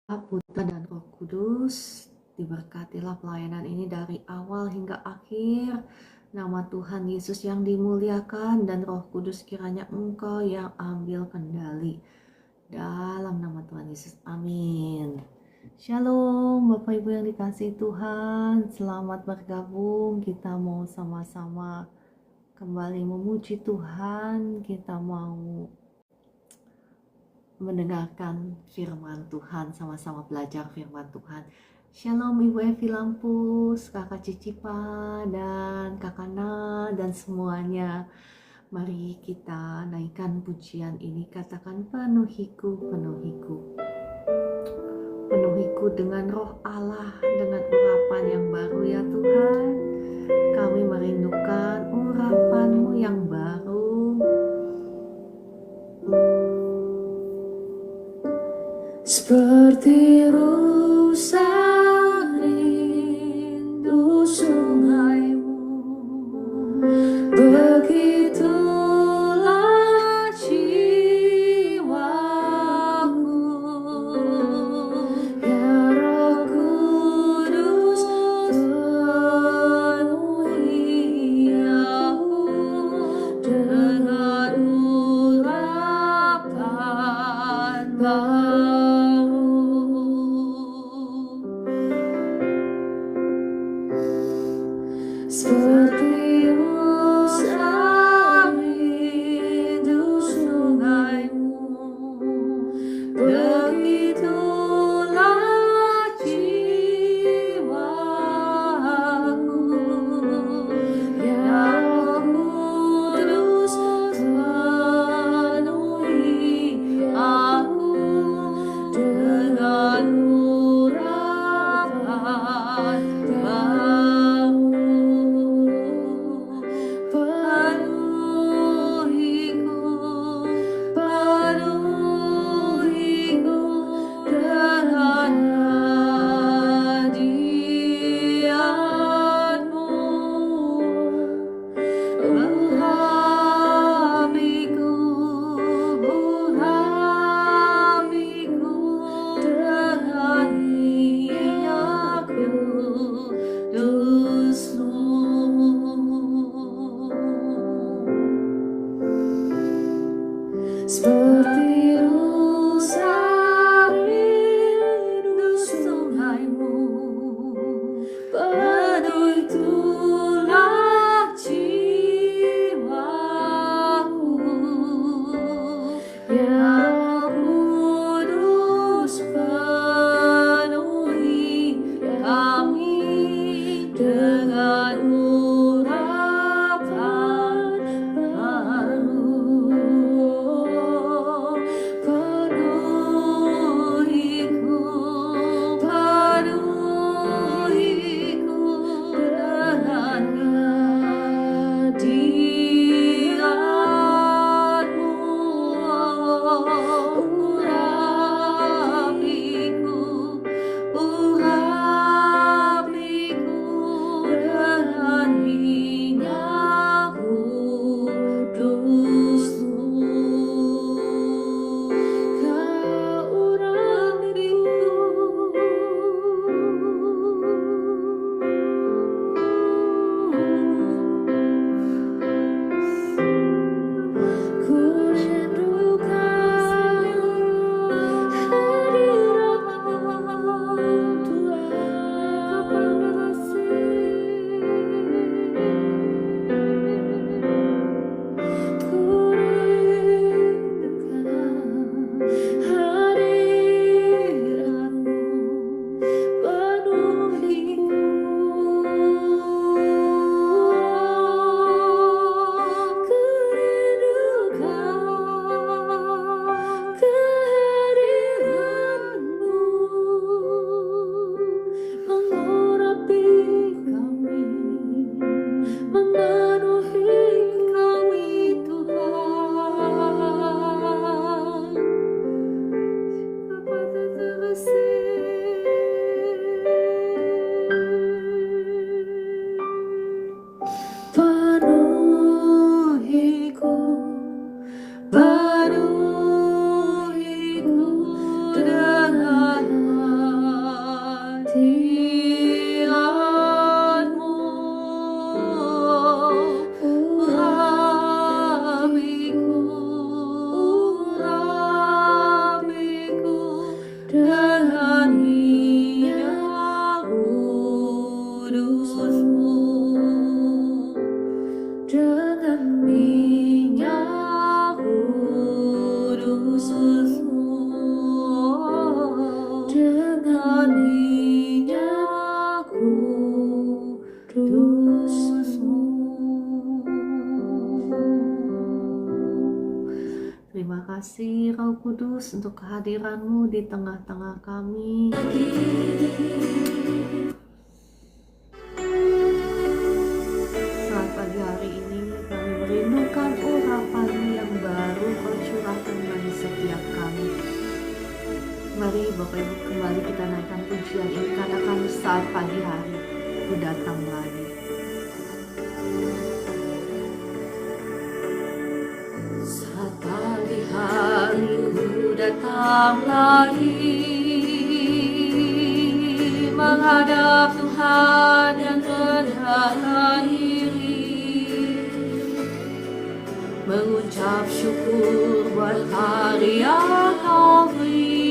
Putra dan Roh Kudus, diberkatilah pelayanan ini dari awal hingga akhir. Nama Tuhan Yesus yang dimuliakan dan Roh Kudus kiranya Engkau yang ambil kendali. Dalam nama Tuhan Yesus, amin. Shalom Bapak Ibu yang dikasihi Tuhan, selamat bergabung. Kita mau sama-sama kembali memuji Tuhan, kita mau mendengarkan firman Tuhan, sama-sama belajar firman Tuhan. Shalom Ibu Evi Lampus, Kakak Cicipa, dan Kakak Na, dan semuanya. Mari kita naikkan pujian ini, katakan penuhiku, penuhiku. Penuhiku dengan roh Allah, dengan urapan yang baru ya Tuhan. Kami merindukan urapan-Mu yang baru. Seperti rusa rindu sungaimu, begitulah jiwaku. Ya Roh Kudus, penuhi aku dengan urapan baru. dengan minyak kudus-Mu, dengan minyak kudus-Mu, dengan minyak kudus-Mu. Terima kasih Roh Kudus untuk kehadiran-Mu di tengah-tengah kami. Saat pagi hari ini kami merindukan urapan-Mu yang baru Kau curahkan bagi setiap kami. Mari Bapak Ibu kembali kita naikkan pujian ini, katakan saat pagi hari Ku datang lagi. Saat pagi hari Ku datang lagi, menghadap Tuhan yang rendah diri, mengucap syukur buat hari yang Kau beri,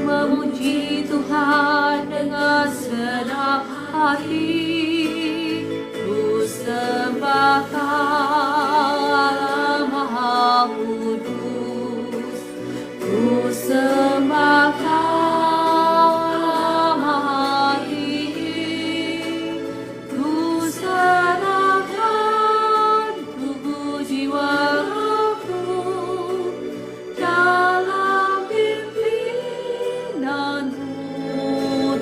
memuji Tuhan dengan senang hati. Ku sembah Kau Allah Maha Kudus, ku sembah Kau Allah Maha Tinggi, ku serahkan tubuh jiwa aku dalam pimpinan-Mu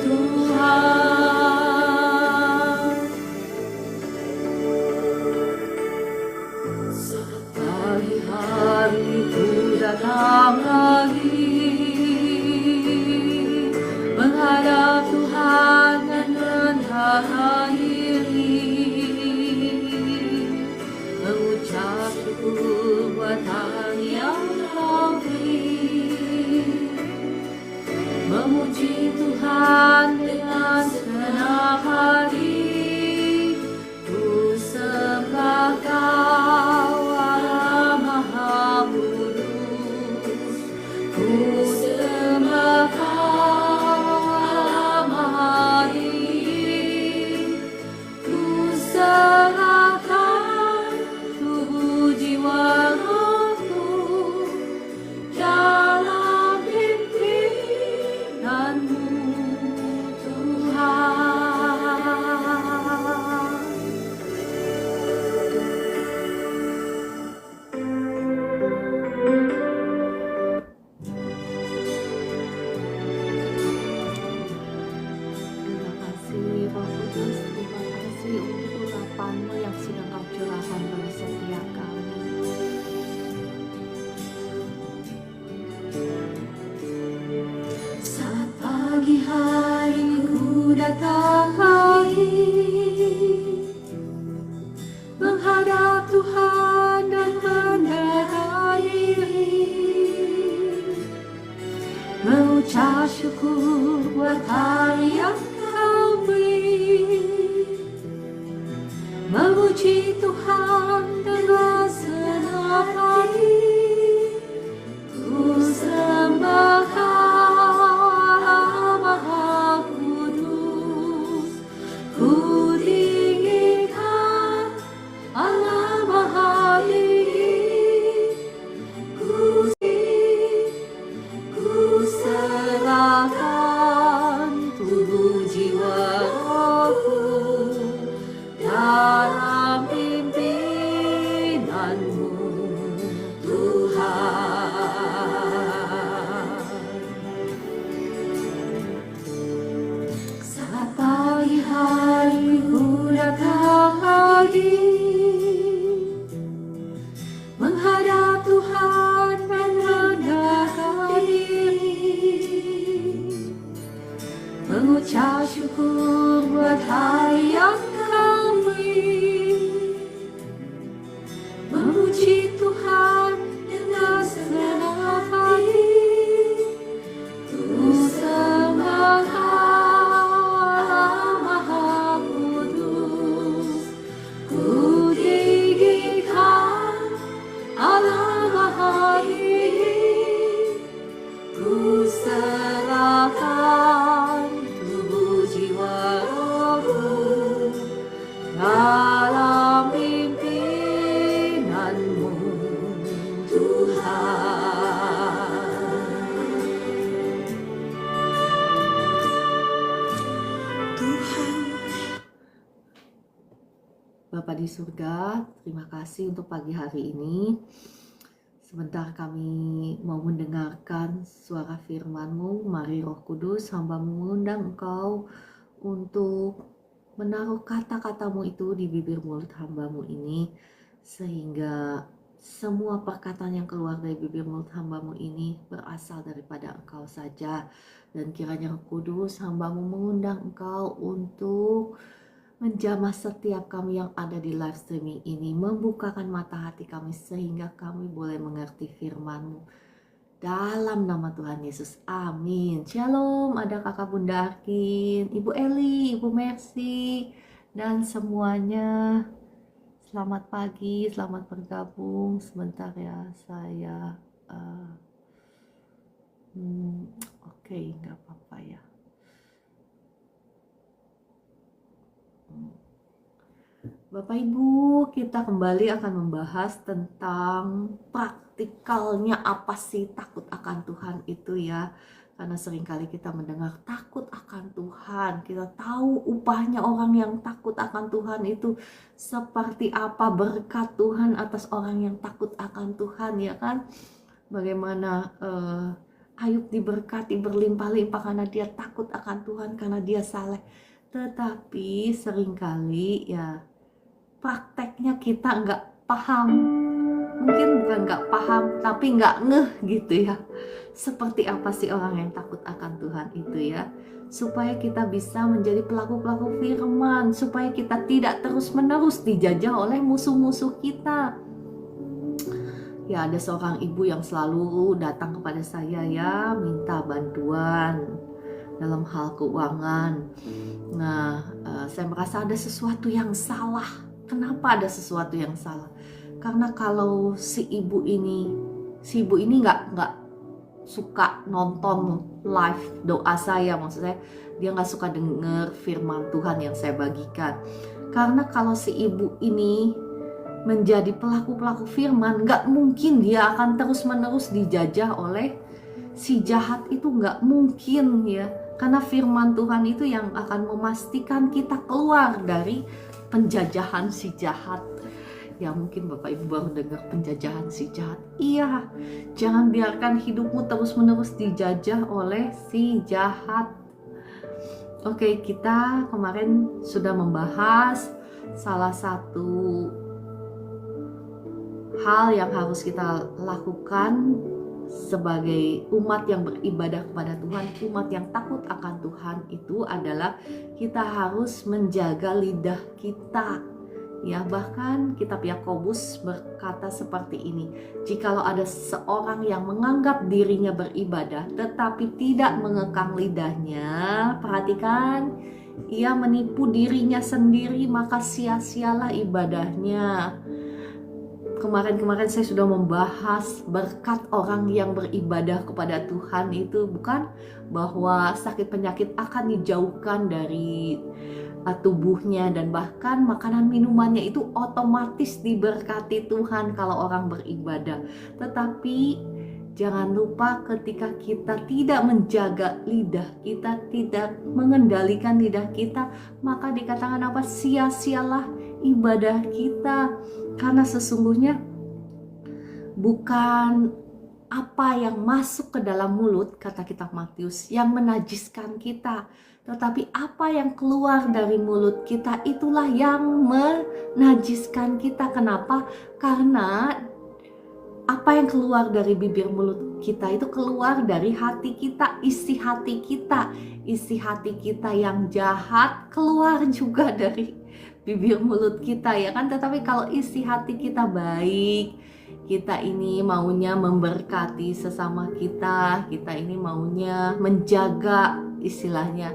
Tuhan. Saat pagi hari Ku datang lagi, menghadap Tuhan dan rendah diri, mengucap syukur buat hari yang Kau beri, memuji Tuhan dengan senang hati. Ku sembah Kau Allah Maha Kudus, ku sembah Kau Allah Maha Tinggi, ku serahkan tubuh jiwa aku dalam pimpinan-Mu Tuhan. Terima kasih Roh Kudus, terima kasih untuk urapan-Mu yang sudah Kau curahkan bagi setiap kami. Saat pagi hari Ku datang lagi, menghadap Tuhan dan rendah diri, mengucap syukur buat hari yang Kau beri, memuji Tuhan dengan senang hati. Ku sembah Kau Allah Maha Kudus, ku tinggikan Allah Maha Tinggi, ku serahkan tubuh jiwa aku dalam pimpinan-Mu Tuhan. Saat pagi hari Ku datang lagi, menghadap Tuhan dan rendahkan diri, mengucap syukur buat hari yang Kau beri, memuji Tuhan dengan senang hati. Ku sembah Kau Allah Maha Kudus, ku tinggikan Allah Maha Tinggi, Bapa di surga, terima kasih untuk pagi hari ini. Sebentar kami mau mendengarkan suara firman-Mu. Mari Roh Kudus, hamba-Mu mengundang Engkau untuk menaruh kata-kata-Mu itu di bibir mulut hamba-Mu ini, sehingga semua perkataan yang keluar dari bibir mulut hamba-Mu ini berasal daripada Engkau saja. Dan kiranya Roh Kudus, hamba-Mu mengundang Engkau untuk menjamah setiap kami yang ada di live streaming ini, membukakan mata hati kami sehingga kami boleh mengerti firman-Mu. Dalam nama Tuhan Yesus, amin. Shalom, ada kakak Bunda Arkin, Ibu Eli, Ibu Mercy, dan semuanya. Selamat pagi, selamat bergabung. Sebentar ya, saya oke, nggak apa-apa ya. Bapak Ibu, kita kembali akan membahas tentang praktikalnya apa sih takut akan Tuhan itu ya. Karena seringkali kita mendengar takut akan Tuhan, kita tahu upahnya orang yang takut akan Tuhan itu seperti apa, berkat Tuhan atas orang yang takut akan Tuhan ya kan. Bagaimana Ayub diberkati berlimpah-limpah karena dia takut akan Tuhan, karena dia saleh. Tetapi seringkali ya prakteknya kita nggak paham, mungkin bukan nggak paham tapi nggak ngeh gitu ya, seperti apa sih orang yang takut akan Tuhan itu ya, supaya kita bisa menjadi pelaku-pelaku firman, supaya kita tidak terus-menerus dijajah oleh musuh-musuh kita. Ya, ada seorang ibu yang selalu datang kepada saya ya, minta bantuan dalam hal keuangan. Nah, saya merasa ada sesuatu yang salah. Kenapa ada sesuatu yang salah? Karena kalau si ibu ini nggak suka nonton live doa saya, maksud saya dia nggak suka dengar firman Tuhan yang saya bagikan. Karena kalau si ibu ini menjadi pelaku-pelaku firman, nggak mungkin dia akan terus-menerus dijajah oleh si jahat itu, nggak mungkin ya. Karena firman Tuhan itu yang akan memastikan kita keluar dari penjajahan si jahat. Ya mungkin Bapak Ibu baru dengar penjajahan si jahat. Iya, jangan biarkan hidupmu terus-menerus dijajah oleh si jahat. Oke, kita kemarin sudah membahas salah satu hal yang harus kita lakukan sebagai umat yang beribadah kepada Tuhan, umat yang takut akan Tuhan itu adalah kita harus menjaga lidah kita. Ya, bahkan kitab Yakobus berkata seperti ini, jikalau ada seorang yang menganggap dirinya beribadah tetapi tidak mengekang lidahnya, perhatikan, ia menipu dirinya sendiri, maka sia-sialah ibadahnya. Kemarin saya sudah membahas berkat orang yang beribadah kepada Tuhan itu bukan bahwa sakit penyakit akan dijauhkan dari tubuhnya, dan bahkan makanan minumannya itu otomatis diberkati Tuhan kalau orang beribadah. Tetapi jangan lupa ketika kita tidak menjaga lidah kita, tidak mengendalikan lidah kita, maka dikatakan apa? Sia-sialah ibadah kita. Karena sesungguhnya bukan apa yang masuk ke dalam mulut, kata kitab Matius, yang menajiskan kita, tetapi apa yang keluar dari mulut kita itulah yang menajiskan kita. Kenapa? Karena apa yang keluar dari bibir mulut kita itu keluar dari hati kita, isi hati kita. Isi hati kita yang jahat keluar juga dari bibir mulut kita ya kan. Tetapi kalau isi hati kita baik, kita ini maunya memberkati sesama kita, kita ini maunya menjaga, istilahnya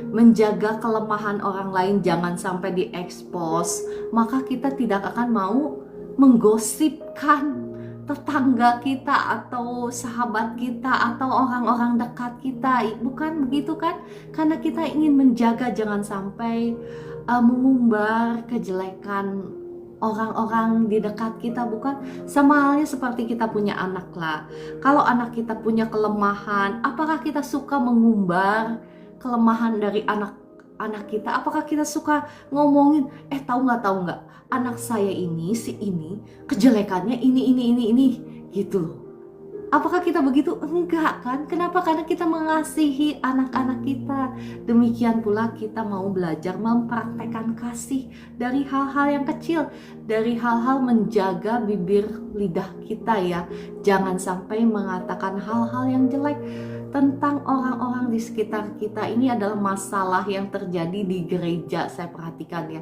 menjaga kelemahan orang lain jangan sampai diekspos, maka kita tidak akan mau menggosipkan tetangga kita atau sahabat kita atau orang-orang dekat kita, bukan begitu kan? Karena kita ingin menjaga jangan sampai mengumbar kejelekan orang-orang di dekat kita, bukan? Sama halnya seperti kita punya anak lah. Kalau anak kita punya kelemahan, apakah kita suka mengumbar kelemahan dari anak anak kita? Apakah kita suka ngomongin, tahu nggak, anak saya ini, si ini, kejelekannya ini, gitu loh. Apakah kita begitu? Enggak kan? Kenapa? Karena kita mengasihi anak-anak kita. Demikian pula kita mau belajar mempraktekkan kasih dari hal-hal yang kecil, dari hal-hal menjaga bibir lidah kita ya. Jangan sampai mengatakan hal-hal yang jelek tentang orang-orang di sekitar kita. Ini adalah masalah yang terjadi di gereja. Saya perhatikan ya.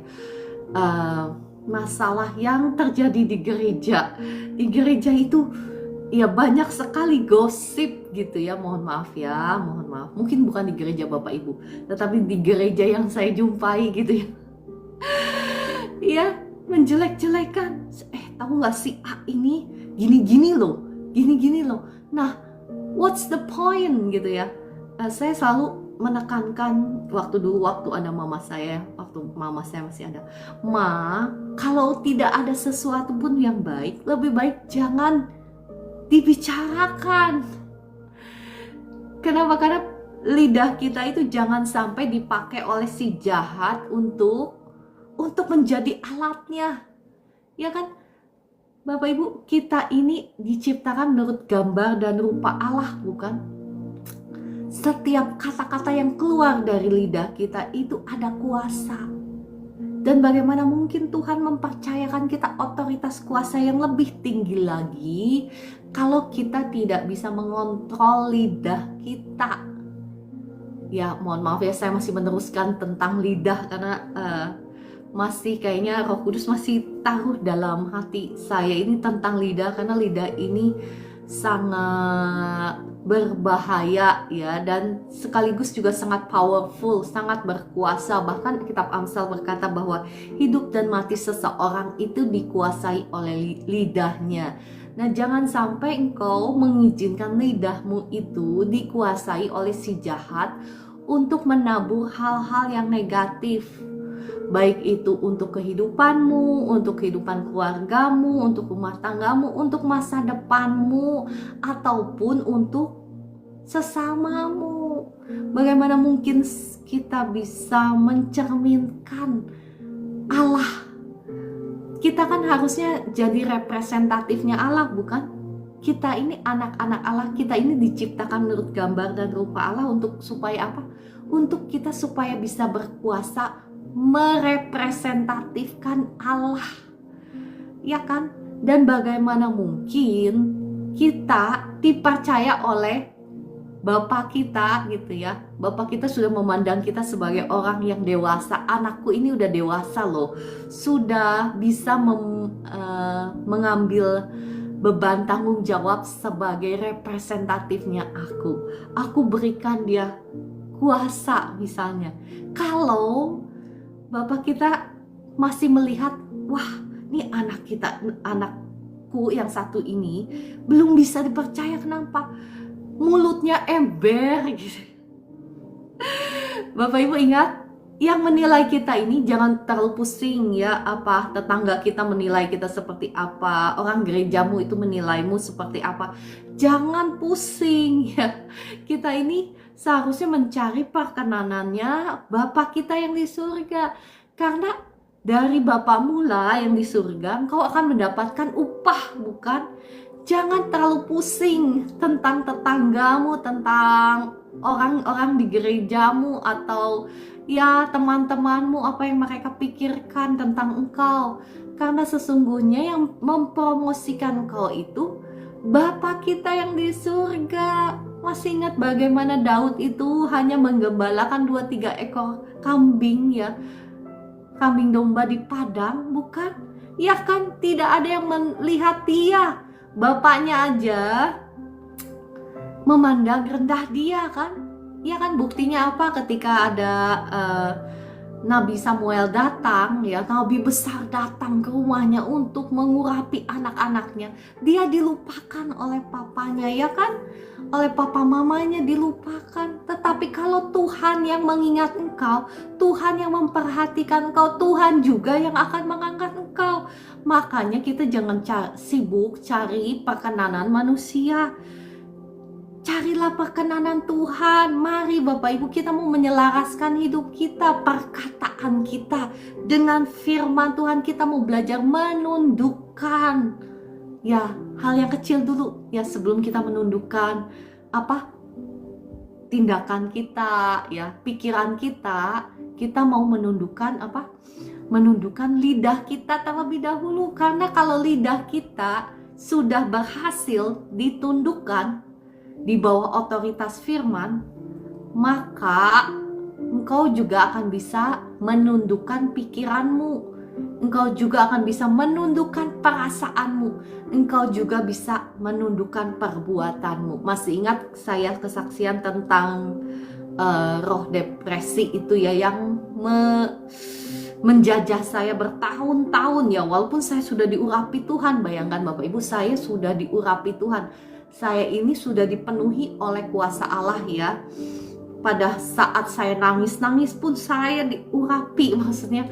Masalah yang terjadi di gereja. Di gereja itu ya banyak sekali gosip gitu ya, mohon maaf. Mungkin bukan di gereja Bapak Ibu, tetapi di gereja yang saya jumpai gitu ya. Ya, menjelek-jelekan. Tahu nggak si A ini gini-gini loh. Nah, what's the point gitu ya? Saya selalu menekankan waktu ada mama saya, waktu mama saya masih ada. Kalau tidak ada sesuatu pun yang baik, lebih baik jangan dibicarakan. Kenapa? Karena lidah kita itu jangan sampai dipakai oleh si jahat untuk menjadi alatnya. Ya kan? Bapak Ibu, kita ini diciptakan menurut gambar dan rupa Allah, bukan? Setiap kata-kata yang keluar dari lidah kita itu ada kuasa. Dan bagaimana mungkin Tuhan mempercayakan kita otoritas kuasa yang lebih tinggi lagi kalau kita tidak bisa mengontrol lidah kita. Ya, mohon maaf ya, saya masih meneruskan tentang lidah karena masih kayaknya Roh Kudus masih taruh dalam hati saya ini tentang lidah, karena lidah ini sangat berbahaya ya, dan sekaligus juga sangat powerful, sangat berkuasa. Bahkan kitab Amsal berkata bahwa hidup dan mati seseorang itu dikuasai oleh lidahnya. Nah, jangan sampai engkau mengizinkan lidahmu itu dikuasai oleh si jahat untuk menabur hal-hal yang negatif, baik itu untuk kehidupanmu, untuk kehidupan keluargamu, untuk rumah tanggamu, untuk masa depanmu, ataupun untuk sesamamu. Bagaimana mungkin kita bisa mencerminkan Allah? Kita kan harusnya jadi representatifnya Allah, bukan? Kita ini anak-anak Allah, kita ini diciptakan menurut gambar dan rupa Allah untuk supaya apa? Untuk kita supaya bisa berkuasa merepresentatifkan Allah, ya kan? Dan bagaimana mungkin kita dipercaya oleh Bapak kita gitu ya. Bapak kita sudah memandang kita sebagai orang yang dewasa. Anakku ini udah dewasa loh, sudah bisa mengambil beban tanggung jawab sebagai representatifnya aku berikan dia kuasa misalnya. Kalau Bapak kita masih melihat, wah, ini anakku yang satu ini belum bisa dipercaya. Kenapa? Mulutnya ember gitu. Bapak Ibu ingat, yang menilai kita ini jangan terlalu pusing ya, apa tetangga kita menilai kita seperti apa, orang gerejamu itu menilaimu seperti apa. Jangan pusing ya. Kita ini seharusnya mencari perkenanannya Bapa kita yang di surga. Karena dari Bapamu lah yang di surga, engkau akan mendapatkan upah, bukan? Jangan terlalu pusing tentang tetanggamu, tentang orang-orang di gerejamu, atau ya teman-temanmu, apa yang mereka pikirkan tentang engkau. Karena sesungguhnya yang mempromosikan engkau itu Bapa kita yang di surga. Masih ingat bagaimana Daud itu hanya menggembalakan 2-3 ekor kambing ya, kambing domba di padang, bukan? Ya kan, tidak ada yang melihat dia. Bapaknya aja memandang rendah dia kan. Ya kan, buktinya apa? Ketika ada Nabi Samuel datang ya, Nabi besar datang ke rumahnya untuk mengurapi anak-anaknya, dia dilupakan oleh papanya, ya kan? Oleh papa mamanya dilupakan. Tetapi kalau Tuhan yang mengingat engkau, Tuhan yang memperhatikan engkau, Tuhan juga yang akan mengangkat engkau. Makanya kita jangan sibuk cari perkenanan manusia. Carilah perkenanan Tuhan. Mari Bapak Ibu, kita mau menyelaraskan hidup kita, perkataan kita dengan firman Tuhan. Kita mau belajar menundukkan ya hal yang kecil dulu ya, sebelum kita menundukkan tindakan kita ya, pikiran kita. Kita mau menundukkan menundukkan lidah kita terlebih dahulu. Karena kalau lidah kita sudah berhasil ditundukkan di bawah otoritas firman, maka engkau juga akan bisa menundukkan pikiranmu, engkau juga akan bisa menundukkan perasaanmu, engkau juga bisa menundukkan perbuatanmu. Masih ingat saya kesaksian tentang roh depresi itu ya, yang menjajah saya bertahun-tahun ya. Walaupun saya sudah diurapi Tuhan, bayangkan Bapak Ibu, saya sudah diurapi Tuhan. Saya ini sudah dipenuhi oleh kuasa Allah ya. Pada saat saya nangis-nangis pun saya diurapi, maksudnya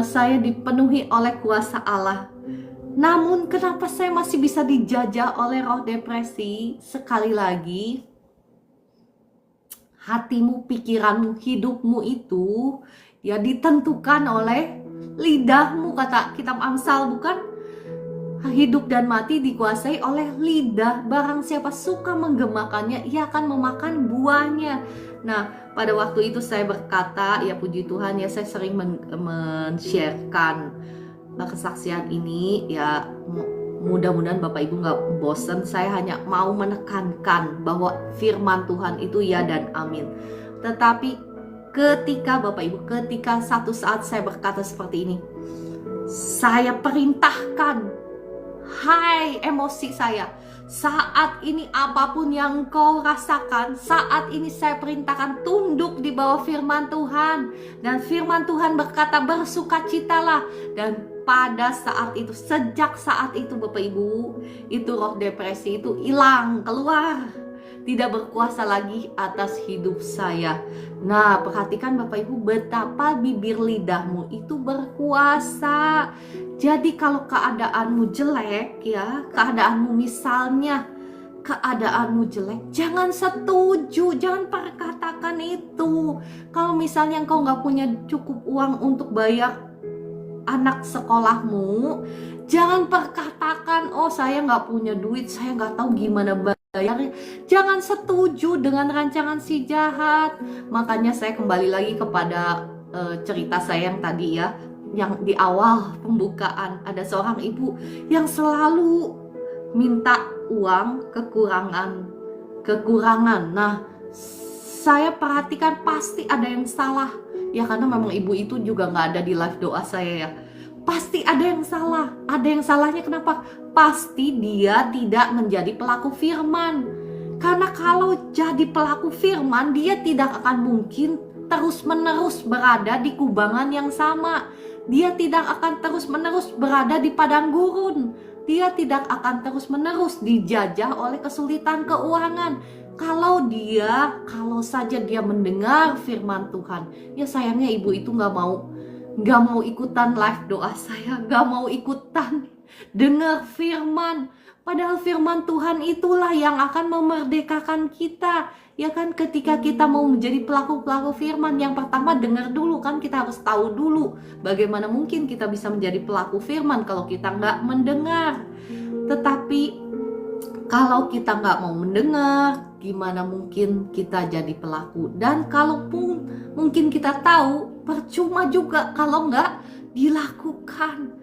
saya dipenuhi oleh kuasa Allah. Namun kenapa saya masih bisa dijajah oleh roh depresi? Sekali lagi, hatimu, pikiranmu, hidupmu itu ya ditentukan oleh lidahmu. Kata kitab Amsal, bukan? Hidup dan mati dikuasai oleh lidah. Barang siapa suka menggemakannya, ia akan memakan buahnya. Nah, pada waktu itu saya berkata, ya puji Tuhan ya, saya sering men-sharekan kesaksian ini ya. Mudah-mudahan Bapak Ibu gak bosan. Saya hanya mau menekankan bahwa firman Tuhan itu ya dan amin. Tetapi ketika Bapak Ibu, ketika satu saat saya berkata seperti ini, saya perintahkan, hai emosi saya, saat ini apapun yang kau rasakan, saat ini saya perintahkan tunduk di bawah firman Tuhan. Dan firman Tuhan berkata, bersukacitalah. Dan pada saat itu, sejak saat itu Bapak Ibu, itu roh depresi itu hilang, keluar, tidak berkuasa lagi atas hidup saya. Nah, perhatikan Bapak Ibu, betapa bibir lidahmu itu berkuasa. Jadi kalau keadaanmu jelek ya, keadaanmu misalnya keadaanmu jelek, jangan setuju, jangan perkatakan itu. Kalau misalnya engkau nggak punya cukup uang untuk bayar anak sekolahmu, jangan perkatakan, oh saya nggak punya duit, saya nggak tahu gimana bayarnya. Jangan setuju dengan rancangan si jahat. Makanya saya kembali lagi kepada cerita saya yang tadi ya, yang di awal pembukaan, ada seorang ibu yang selalu minta uang kekurangan. Nah, saya perhatikan pasti ada yang salah ya, karena memang ibu itu juga nggak ada di live doa saya ya. Pasti ada yang salah. Ada yang salahnya kenapa? Pasti dia tidak menjadi pelaku firman. Karena kalau jadi pelaku firman, dia tidak akan mungkin terus-menerus berada di kubangan yang sama. Dia tidak akan terus-menerus berada di padang gurun. Dia tidak akan terus-menerus dijajah oleh kesulitan keuangan. Kalau saja dia mendengar firman Tuhan, ya sayangnya ibu itu nggak mau ikutan live doa saya, nggak mau ikutan dengar firman. Padahal firman Tuhan itulah yang akan memerdekakan kita. Ya kan, ketika kita mau menjadi pelaku-pelaku firman, yang pertama dengar dulu kan, kita harus tahu dulu. Bagaimana mungkin kita bisa menjadi pelaku firman kalau kita nggak mendengar? Tetapi kalau kita nggak mau mendengar, gimana mungkin kita jadi pelaku? Dan kalaupun mungkin kita tahu, percuma juga kalau nggak dilakukan.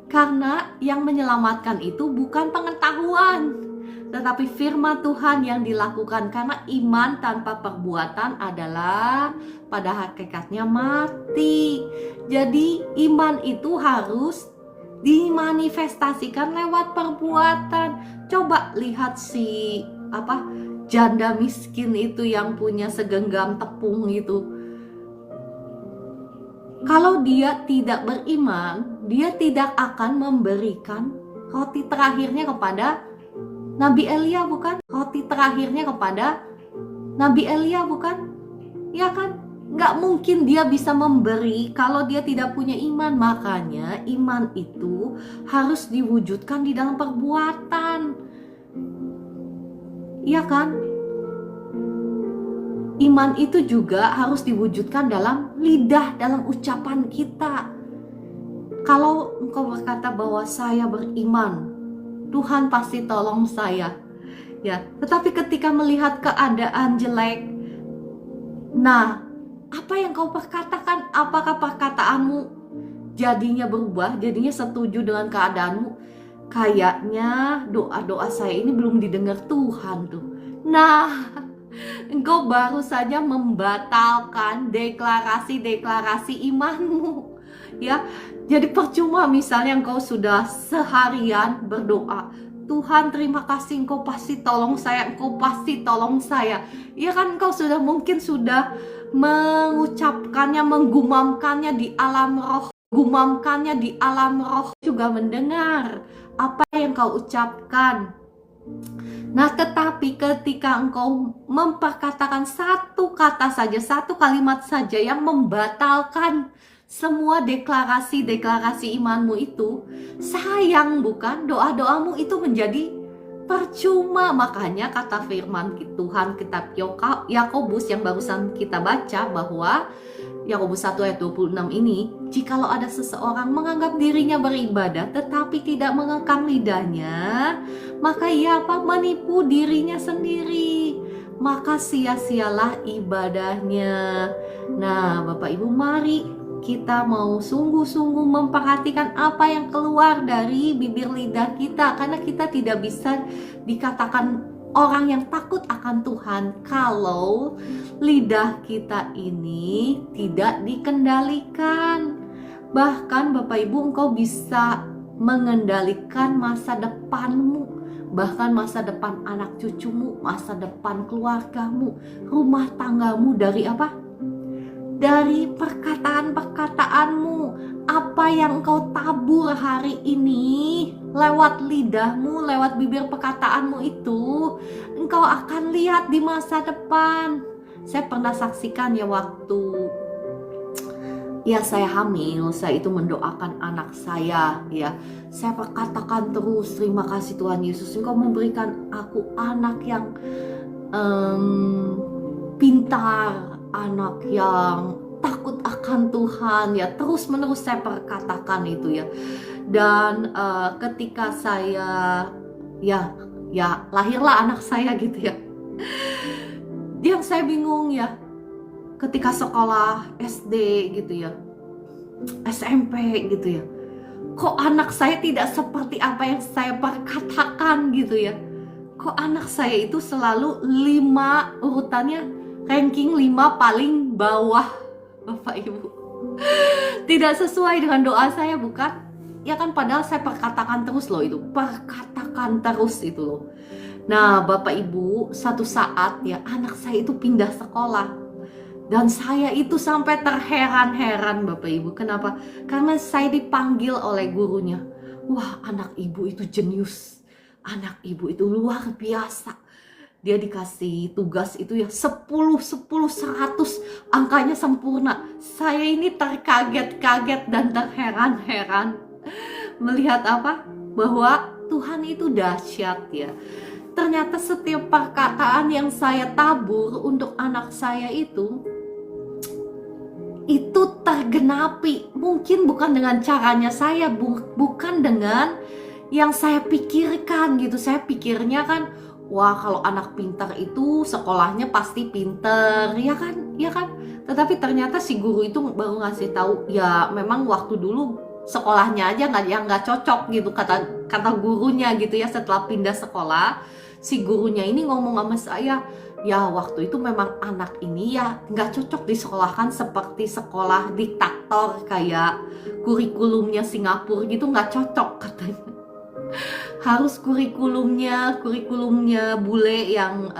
Karena yang menyelamatkan itu bukan pengetahuan, tetapi firman Tuhan yang dilakukan. Karena iman tanpa perbuatan adalah pada hakikatnya mati. Jadi iman itu harus dimanifestasikan lewat perbuatan. Coba lihat si janda miskin itu yang punya segenggam tepung itu. Kalau dia tidak beriman, dia tidak akan memberikan roti terakhirnya kepada Nabi Elia, bukan? Roti terakhirnya kepada Nabi Elia, bukan? Ya kan? Nggak mungkin dia bisa memberi kalau dia tidak punya iman. Makanya iman itu harus diwujudkan di dalam perbuatan. Iya kan? iman itu juga harus diwujudkan dalam lidah, dalam ucapan kita. Kalau engkau berkata bahwa saya beriman, Tuhan pasti tolong saya, ya. Tetapi ketika melihat keadaan jelek, nah, apa yang kau perkatakan, apakah perkataanmu jadinya berubah, jadinya setuju dengan keadaanmu? Kayaknya doa-doa saya ini belum didengar Tuhan tuh. Nah, engkau baru saja membatalkan deklarasi-deklarasi imanmu, ya. Jadi percuma misalnya engkau sudah seharian berdoa, Tuhan terima kasih engkau pasti tolong saya, engkau pasti tolong saya. Ya kan, engkau mungkin sudah mengucapkannya, menggumamkannya di alam roh. Gumamkannya di alam roh juga mendengar apa yang kau ucapkan. Nah, tetapi ketika engkau memperkatakan satu kata saja, satu kalimat saja yang membatalkan semua deklarasi-deklarasi imanmu itu, sayang bukan? Doa-doamu itu menjadi percuma. Makanya kata firman Tuhan kitab Yakobus yang barusan kita baca, bahwa Yakobus 1 ayat 26 ini, jikalau ada seseorang menganggap dirinya beribadah tetapi tidak mengekang lidahnya, maka ia menipu dirinya sendiri, maka sia-sialah ibadahnya. Nah, Bapak Ibu, mari kita mau sungguh-sungguh memperhatikan apa yang keluar dari bibir lidah kita, karena kita tidak bisa dikatakan orang yang takut akan Tuhan kalau lidah kita ini tidak dikendalikan. Bahkan Bapak Ibu, engkau bisa mengendalikan masa depanmu, bahkan masa depan anak cucumu, masa depan keluargamu, rumah tanggamu dari apa? Dari perkataan-perkataanmu. Apa yang engkau tabur hari ini lewat lidahmu, lewat bibir perkataanmu itu, engkau akan lihat di masa depan. Saya pernah saksikan ya, waktu saya hamil, saya itu mendoakan anak saya, ya. Saya perkatakan terus, terima kasih Tuhan Yesus, engkau memberikan aku anak yang pintar, anak yang takut akan Tuhan, ya. Terus menerus saya perkatakan itu, ya. Dan ketika saya lahirlah anak saya gitu, ya. Yang saya bingung, ya, ketika sekolah SD gitu, ya, SMP gitu, ya, kok anak saya tidak seperti apa yang saya perkatakan gitu, ya. Kok anak saya itu selalu 5 urutannya, ranking 5 paling bawah, Bapak Ibu. Tidak sesuai dengan doa saya, bukan? Ya kan, padahal saya perkatakan terus loh itu. Perkatakan terus itu loh. Nah, Bapak Ibu, satu saat ya anak saya itu pindah sekolah. Dan saya itu sampai terheran-heran, Bapak Ibu. Kenapa? Karena saya dipanggil oleh gurunya. Wah, anak ibu itu jenius. Anak ibu itu luar biasa. Dia dikasih tugas itu ya 10, 100, angkanya sempurna. Saya ini terkaget-kaget dan terheran-heran melihat apa? Bahwa Tuhan itu dahsyat, ya. Ternyata setiap perkataan yang saya tabur untuk anak saya itu tergenapi. Mungkin bukan dengan caranya saya, bukan dengan yang saya pikirkan gitu. Saya pikirnya kan, wah, kalau anak pintar itu sekolahnya pasti pintar, ya kan, ya kan. Tetapi ternyata si guru itu baru ngasih tahu, ya memang waktu dulu sekolahnya aja nggak cocok gitu, kata gurunya gitu, ya. Setelah pindah sekolah, si gurunya ini ngomong sama saya, ya waktu itu memang anak ini ya nggak cocok disekolahkan seperti sekolah diktator kayak kurikulumnya Singapura gitu, nggak cocok katanya. Harus kurikulumnya bule yang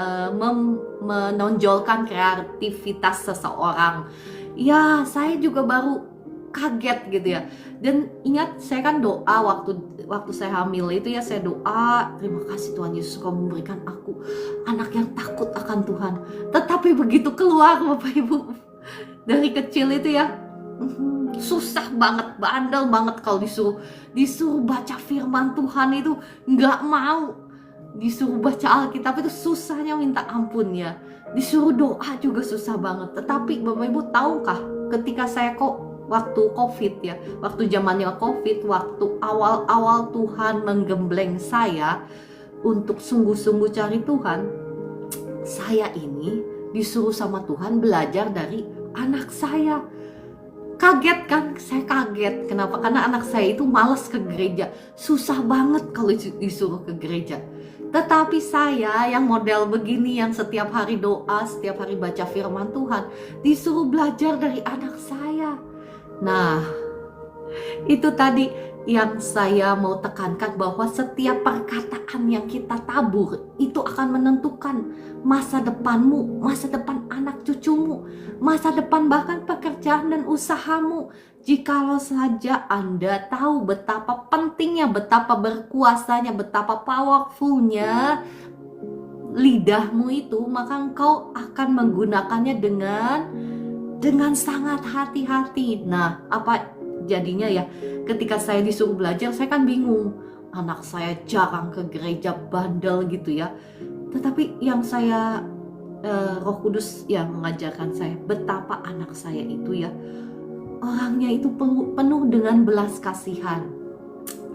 menonjolkan kreativitas seseorang. Ya, saya juga baru kaget gitu, ya. Dan ingat, saya kan doa waktu saya hamil itu, ya, saya doa, terima kasih Tuhan Yesus, kau memberikan aku anak yang takut akan Tuhan. Tetapi begitu keluar, Bapak Ibu, dari kecil itu, ya, susah banget, bandel banget kalau disuruh baca firman Tuhan itu nggak mau. disuruh baca Alkitab itu susahnya minta ampun ya. Disuruh doa juga susah banget. Tetapi Bapak Ibu tahukah, ketika saya waktu COVID ya, waktu zamannya COVID, waktu awal-awal Tuhan menggembleng saya untuk sungguh-sungguh cari Tuhan, saya ini disuruh sama Tuhan belajar dari anak saya. Kaget kan? Saya kaget. Kenapa? Karena anak saya itu malas ke gereja. Susah banget kalau disuruh ke gereja. Tetapi saya yang model begini, yang setiap hari doa, setiap hari baca firman Tuhan, disuruh belajar dari anak saya. Nah, itu tadi yang saya mau tekankan, bahwa setiap perkataan yang kita tabur itu akan menentukan masa depanmu, masa depan anak cucumu, masa depan bahkan pekerjaan dan usahamu. Jikalau saja Anda tahu betapa pentingnya, betapa berkuasanya, betapa powerfulnya lidahmu itu, maka engkau akan menggunakannya dengan sangat hati-hati. Nah, apa jadinya ya? Ketika saya disuruh belajar, saya kan bingung. Anak saya jarang ke gereja, bandel gitu ya. Tetapi yang saya Roh Kudus yang mengajarkan saya betapa anak saya itu ya, orangnya itu penuh dengan belas kasihan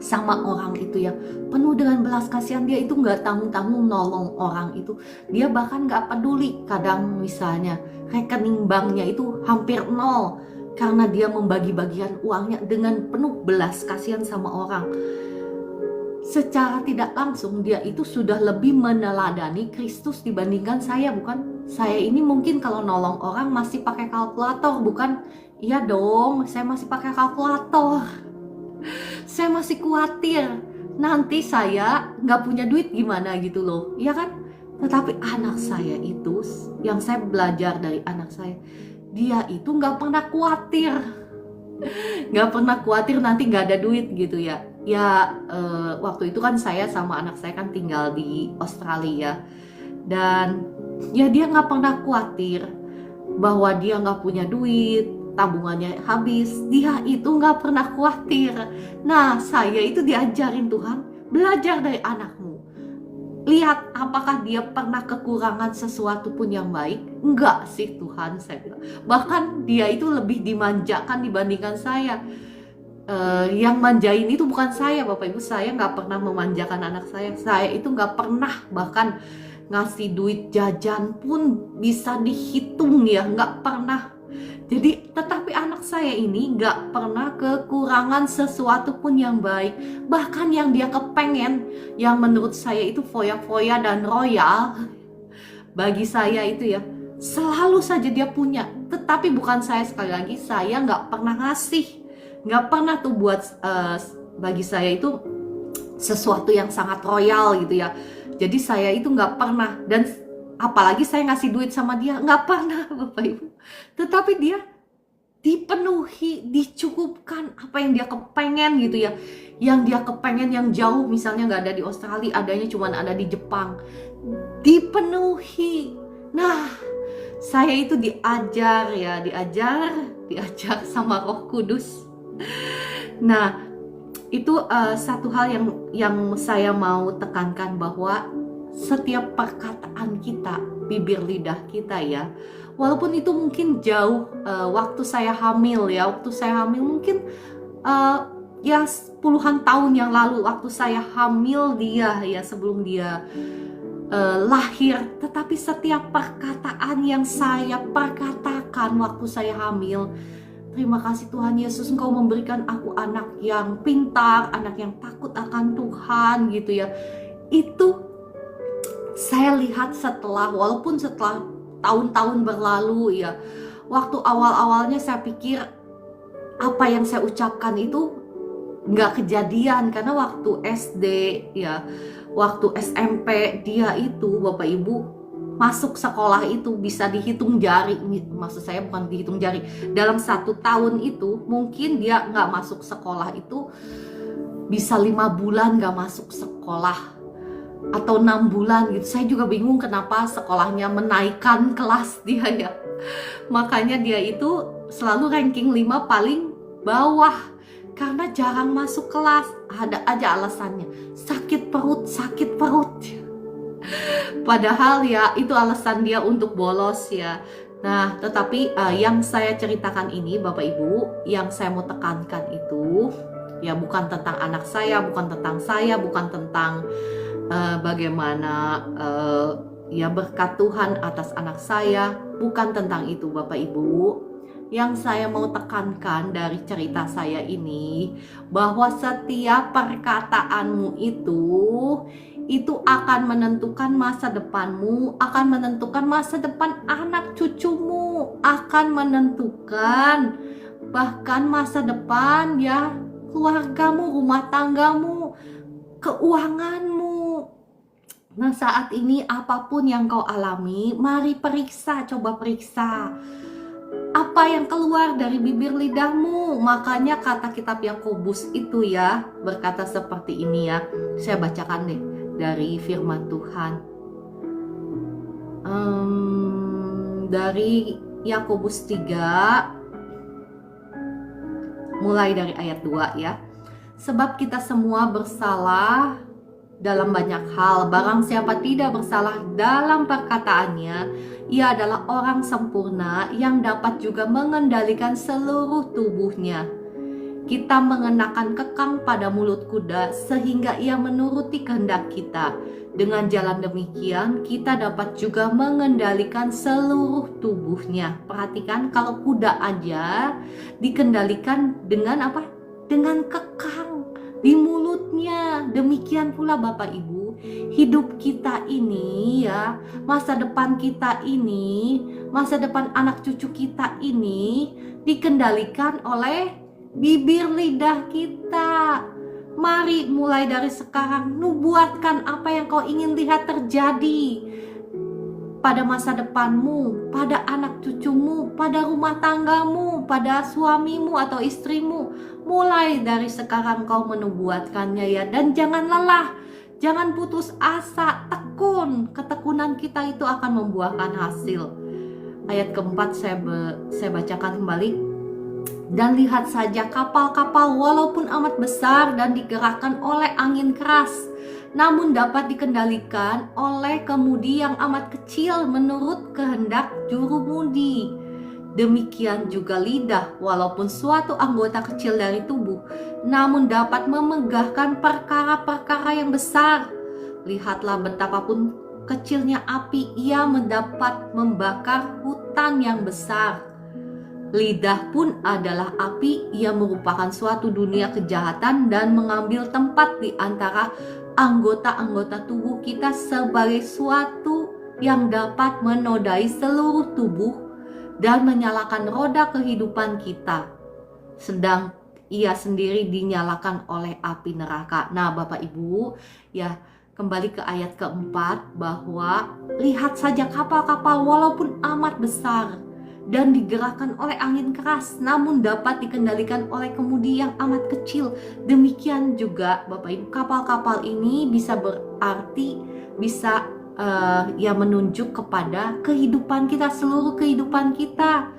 sama orang itu ya, penuh dengan belas kasihan. Dia itu nggak tanggung-tanggung nolong orang itu. Dia bahkan nggak peduli. Kadang misalnya rekening banknya itu hampir nol, karena dia membagi-bagikan uangnya dengan penuh belas kasihan sama orang. Secara tidak langsung dia itu sudah lebih meneladani Kristus dibandingkan saya, bukan? Saya ini mungkin kalau nolong orang masih pakai kalkulator, bukan? Iya dong, saya masih pakai kalkulator. Saya masih khawatir nanti saya nggak punya duit gimana gitu loh, iya kan? Tetapi anak saya itu, yang saya belajar dari anak saya, dia itu nggak pernah khawatir, nanti nggak ada duit gitu ya. Waktu itu kan saya sama anak saya kan tinggal di Australia, dan ya dia nggak pernah khawatir bahwa dia nggak punya duit, tabungannya habis. Dia itu nggak pernah khawatir. Nah, saya itu diajarin Tuhan, belajar dari anakmu. Lihat apakah dia pernah kekurangan sesuatu pun yang baik. Enggak sih Tuhan, saya bilang. Bahkan dia itu lebih dimanjakan dibandingkan saya. Yang manjain itu bukan saya, Bapak Ibu. Saya nggak pernah memanjakan anak saya. Saya itu nggak pernah bahkan ngasih duit jajan pun bisa dihitung ya, nggak pernah. Jadi tetapi anak saya ini nggak pernah kekurangan sesuatu pun yang baik. Bahkan yang dia kepengen, yang menurut saya itu foya-foya dan royal, bagi saya itu ya, selalu saja dia punya. Tetapi bukan saya, sekali lagi saya nggak pernah ngasih, nggak pernah tuh buat bagi saya itu sesuatu yang sangat royal gitu ya. Jadi saya itu nggak pernah, dan apalagi saya ngasih duit sama dia, nggak pernah Bapak Ibu. Tetapi dia dipenuhi, dicukupkan apa yang dia kepengen gitu ya. Yang dia kepengen yang jauh, misalnya nggak ada di Australia, adanya cuma ada di Jepang, dipenuhi. Nah, saya itu diajar sama Roh Kudus. Nah, itu satu hal yang saya mau tekankan, bahwa setiap perkataan kita, bibir lidah kita ya, walaupun itu mungkin jauh, waktu saya hamil mungkin ya puluhan tahun yang lalu, waktu saya hamil dia ya, sebelum dia lahir. Tetapi setiap perkataan yang saya perkatakan waktu saya hamil, terima kasih Tuhan Yesus, Engkau memberikan aku anak yang pintar, anak yang takut akan Tuhan gitu ya. Itu saya lihat walaupun setelah tahun-tahun berlalu ya, waktu awal-awalnya saya pikir apa yang saya ucapkan itu nggak kejadian, karena waktu SD ya, waktu SMP dia itu Bapak Ibu masuk sekolah itu bisa dihitung jari. Maksud saya bukan dihitung jari, dalam 1 tahun itu mungkin dia nggak masuk sekolah itu bisa 5 bulan nggak masuk sekolah, atau 6 bulan gitu. Saya juga bingung kenapa sekolahnya menaikkan kelas dia ya. Makanya dia itu selalu ranking 5 paling bawah, karena jarang masuk kelas. Ada aja alasannya, sakit perut. Padahal ya itu alasan dia untuk bolos ya. Nah, tetapi yang saya ceritakan ini Bapak Ibu, yang saya mau tekankan itu ya bukan tentang anak saya, bukan tentang saya, bukan tentang bagaimana ya berkat Tuhan atas anak saya, bukan tentang itu Bapak Ibu. Yang saya mau tekankan dari cerita saya ini, bahwa setiap perkataanmu itu akan menentukan masa depanmu, akan menentukan masa depan anak cucumu, akan menentukan bahkan masa depan ya keluargamu, rumah tanggamu, keuanganmu. Nah, saat ini apapun yang kau alami, mari periksa, coba periksa apa yang keluar dari bibir lidahmu. Makanya kata kitab Yakobus itu ya berkata seperti ini ya. Saya bacakan deh dari firman Tuhan. Dari Yakobus 3 mulai dari ayat 2 ya. Sebab kita semua bersalah dalam banyak hal. Barang siapa tidak bersalah dalam perkataannya, ia adalah orang sempurna yang dapat juga mengendalikan seluruh tubuhnya. Kita mengenakan kekang pada mulut kuda sehingga ia menuruti kehendak kita. Dengan jalan demikian kita dapat juga mengendalikan seluruh tubuhnya. Perhatikan, kalau kuda aja dikendalikan dengan apa? Dengan kekang di mulutnya. Demikian pula Bapak Ibu, hidup kita ini ya, masa depan kita ini, masa depan anak cucu kita ini dikendalikan oleh bibir lidah kita. Mari mulai dari sekarang nubuatkan apa yang kau ingin lihat terjadi pada masa depanmu, pada anak cucumu, pada rumah tanggamu, pada suamimu atau istrimu. Mulai dari sekarang kau menubuatkannya ya. Dan jangan lelah, jangan putus asa, tekun. Ketekunan kita itu akan membuahkan hasil. Ayat keempat saya bacakan kembali. Dan lihat saja kapal-kapal walaupun amat besar dan digerakkan oleh angin keras, namun dapat dikendalikan oleh kemudi yang amat kecil menurut kehendak jurumudi. Demikian juga lidah, walaupun suatu anggota kecil dari tubuh, namun dapat memegahkan perkara-perkara yang besar. Lihatlah betapapun kecilnya api, ia mendapat membakar hutan yang besar. Lidah pun adalah api, ia merupakan suatu dunia kejahatan dan mengambil tempat di antara anggota-anggota tubuh kita sebagai suatu yang dapat menodai seluruh tubuh dan menyalakan roda kehidupan kita, sedang ia sendiri dinyalakan oleh api neraka. Nah Bapak Ibu ya, kembali ke ayat keempat, bahwa lihat saja kapal-kapal walaupun amat besar dan digerakkan oleh angin keras, namun dapat dikendalikan oleh kemudi yang amat kecil. Demikian juga Bapak Ibu, kapal-kapal ini bisa berarti, bisa ya menunjuk kepada kehidupan kita, seluruh kehidupan kita.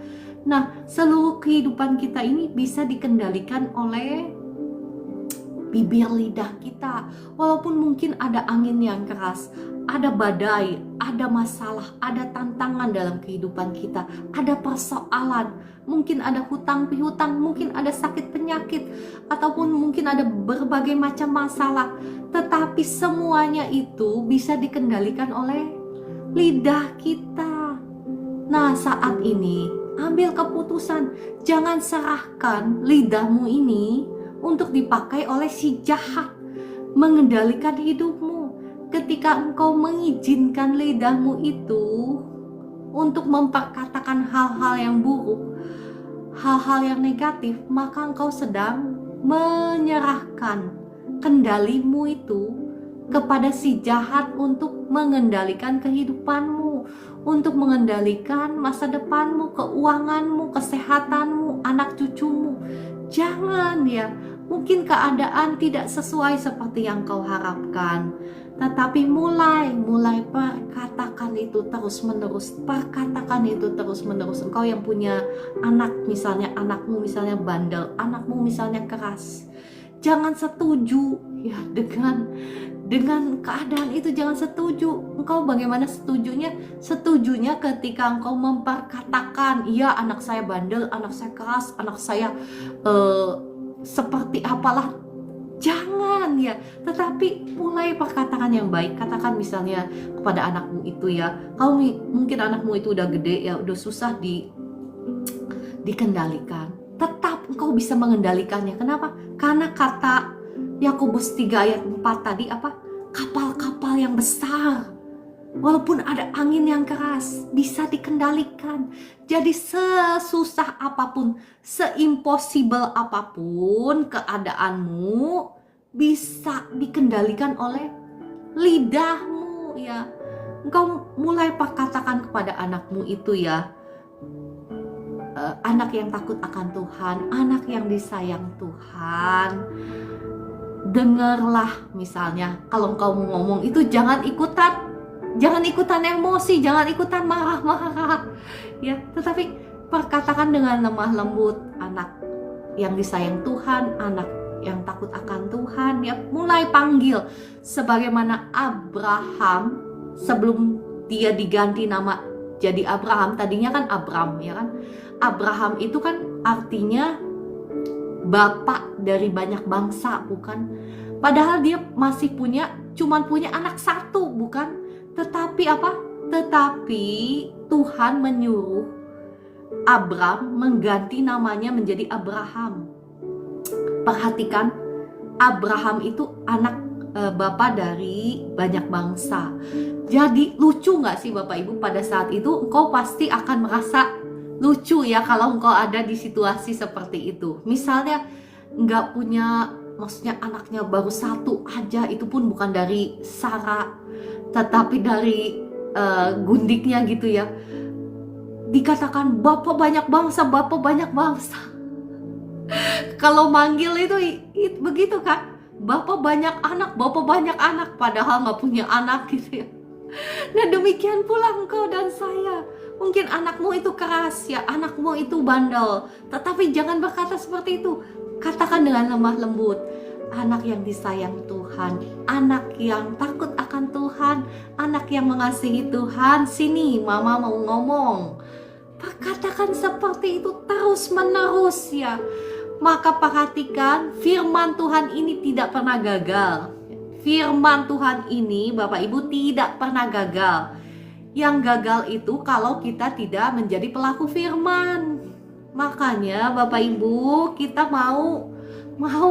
Nah, seluruh kehidupan kita ini bisa dikendalikan oleh bibir lidah kita. Walaupun mungkin ada angin yang keras, ada badai, ada masalah, ada tantangan dalam kehidupan kita, ada persoalan, mungkin ada hutang pihutang, mungkin ada sakit penyakit, ataupun mungkin ada berbagai macam masalah, tetapi semuanya itu bisa dikendalikan oleh lidah kita. Nah, saat ini ambil keputusan, jangan serahkan lidahmu ini untuk dipakai oleh si jahat mengendalikan hidupmu. Ketika engkau mengizinkan lidahmu itu untuk memperkatakan hal-hal yang buruk, hal-hal yang negatif, maka engkau sedang menyerahkan kendalimu itu kepada si jahat untuk mengendalikan kehidupanmu, untuk mengendalikan masa depanmu, keuanganmu, kesehatanmu, anak cucumu. Jangan ya, mungkin keadaan tidak sesuai seperti yang kau harapkan, tetapi mulai perkatakan itu terus menerus, perkatakan itu terus menerus. Engkau yang punya anak, misalnya anakmu misalnya bandel, anakmu misalnya keras, jangan setuju ya dengan keadaan itu jangan setuju. Engkau bagaimana setujunya? Setujunya ketika engkau memperkatakan, iya anak saya bandel, anak saya keras, anak saya seperti apalah. Jangan ya, tetapi mulai perkataan yang baik. Katakan misalnya kepada anakmu itu ya, mungkin anakmu itu udah gede ya, udah susah dikendalikan. Tetap engkau bisa mengendalikannya. Kenapa? Karena kata Yakobus 3 ayat 4 tadi apa? Kapal-kapal yang besar, walaupun ada angin yang keras, bisa dikendalikan. Jadi sesusah apapun, seimpossible apapun keadaanmu, bisa dikendalikan oleh lidahmu ya. Engkau mulai katakan kepada anakmu itu ya, anak yang takut akan Tuhan, anak yang disayang Tuhan. Dengarlah misalnya, kalau engkau mau ngomong itu jangan ikutan emosi, jangan ikutan marah-marah ya, tetapi perkatakan dengan lemah lembut. Anak yang disayang Tuhan, anak yang takut akan Tuhan ya, mulai panggil. Sebagaimana Abraham sebelum dia diganti nama jadi Abraham, tadinya kan Abram ya kan. Abraham itu kan artinya bapak dari banyak bangsa, bukan? Padahal dia masih cuman punya anak satu, bukan? Tetapi apa? Tetapi Tuhan menyuruh Abram mengganti namanya menjadi Abraham. Perhatikan, Abraham itu anak bapak dari banyak bangsa. Jadi lucu gak sih Bapak Ibu, pada saat itu engkau pasti akan merasa lucu ya kalau engkau ada di situasi seperti itu. Misalnya nggak punya, maksudnya anaknya baru satu aja, itu pun bukan dari Sarah, tetapi dari gundiknya gitu ya. Dikatakan bapak banyak bangsa, bapak banyak bangsa. Kalau manggil itu begitu kan, bapak banyak anak, padahal nggak punya anak gitu ya. Nah demikian pula engkau dan saya. Mungkin anakmu itu keras ya, anakmu itu bandel, tetapi jangan berkata seperti itu. Katakan dengan lemah lembut, anak yang disayang Tuhan, anak yang takut akan Tuhan, anak yang mengasihi Tuhan, sini mama mau ngomong. Katakan seperti itu terus menerus ya. Maka perhatikan, firman Tuhan ini tidak pernah gagal. Firman Tuhan ini Bapak Ibu tidak pernah gagal. Yang gagal itu kalau kita tidak menjadi pelaku firman. Makanya Bapak Ibu, kita mau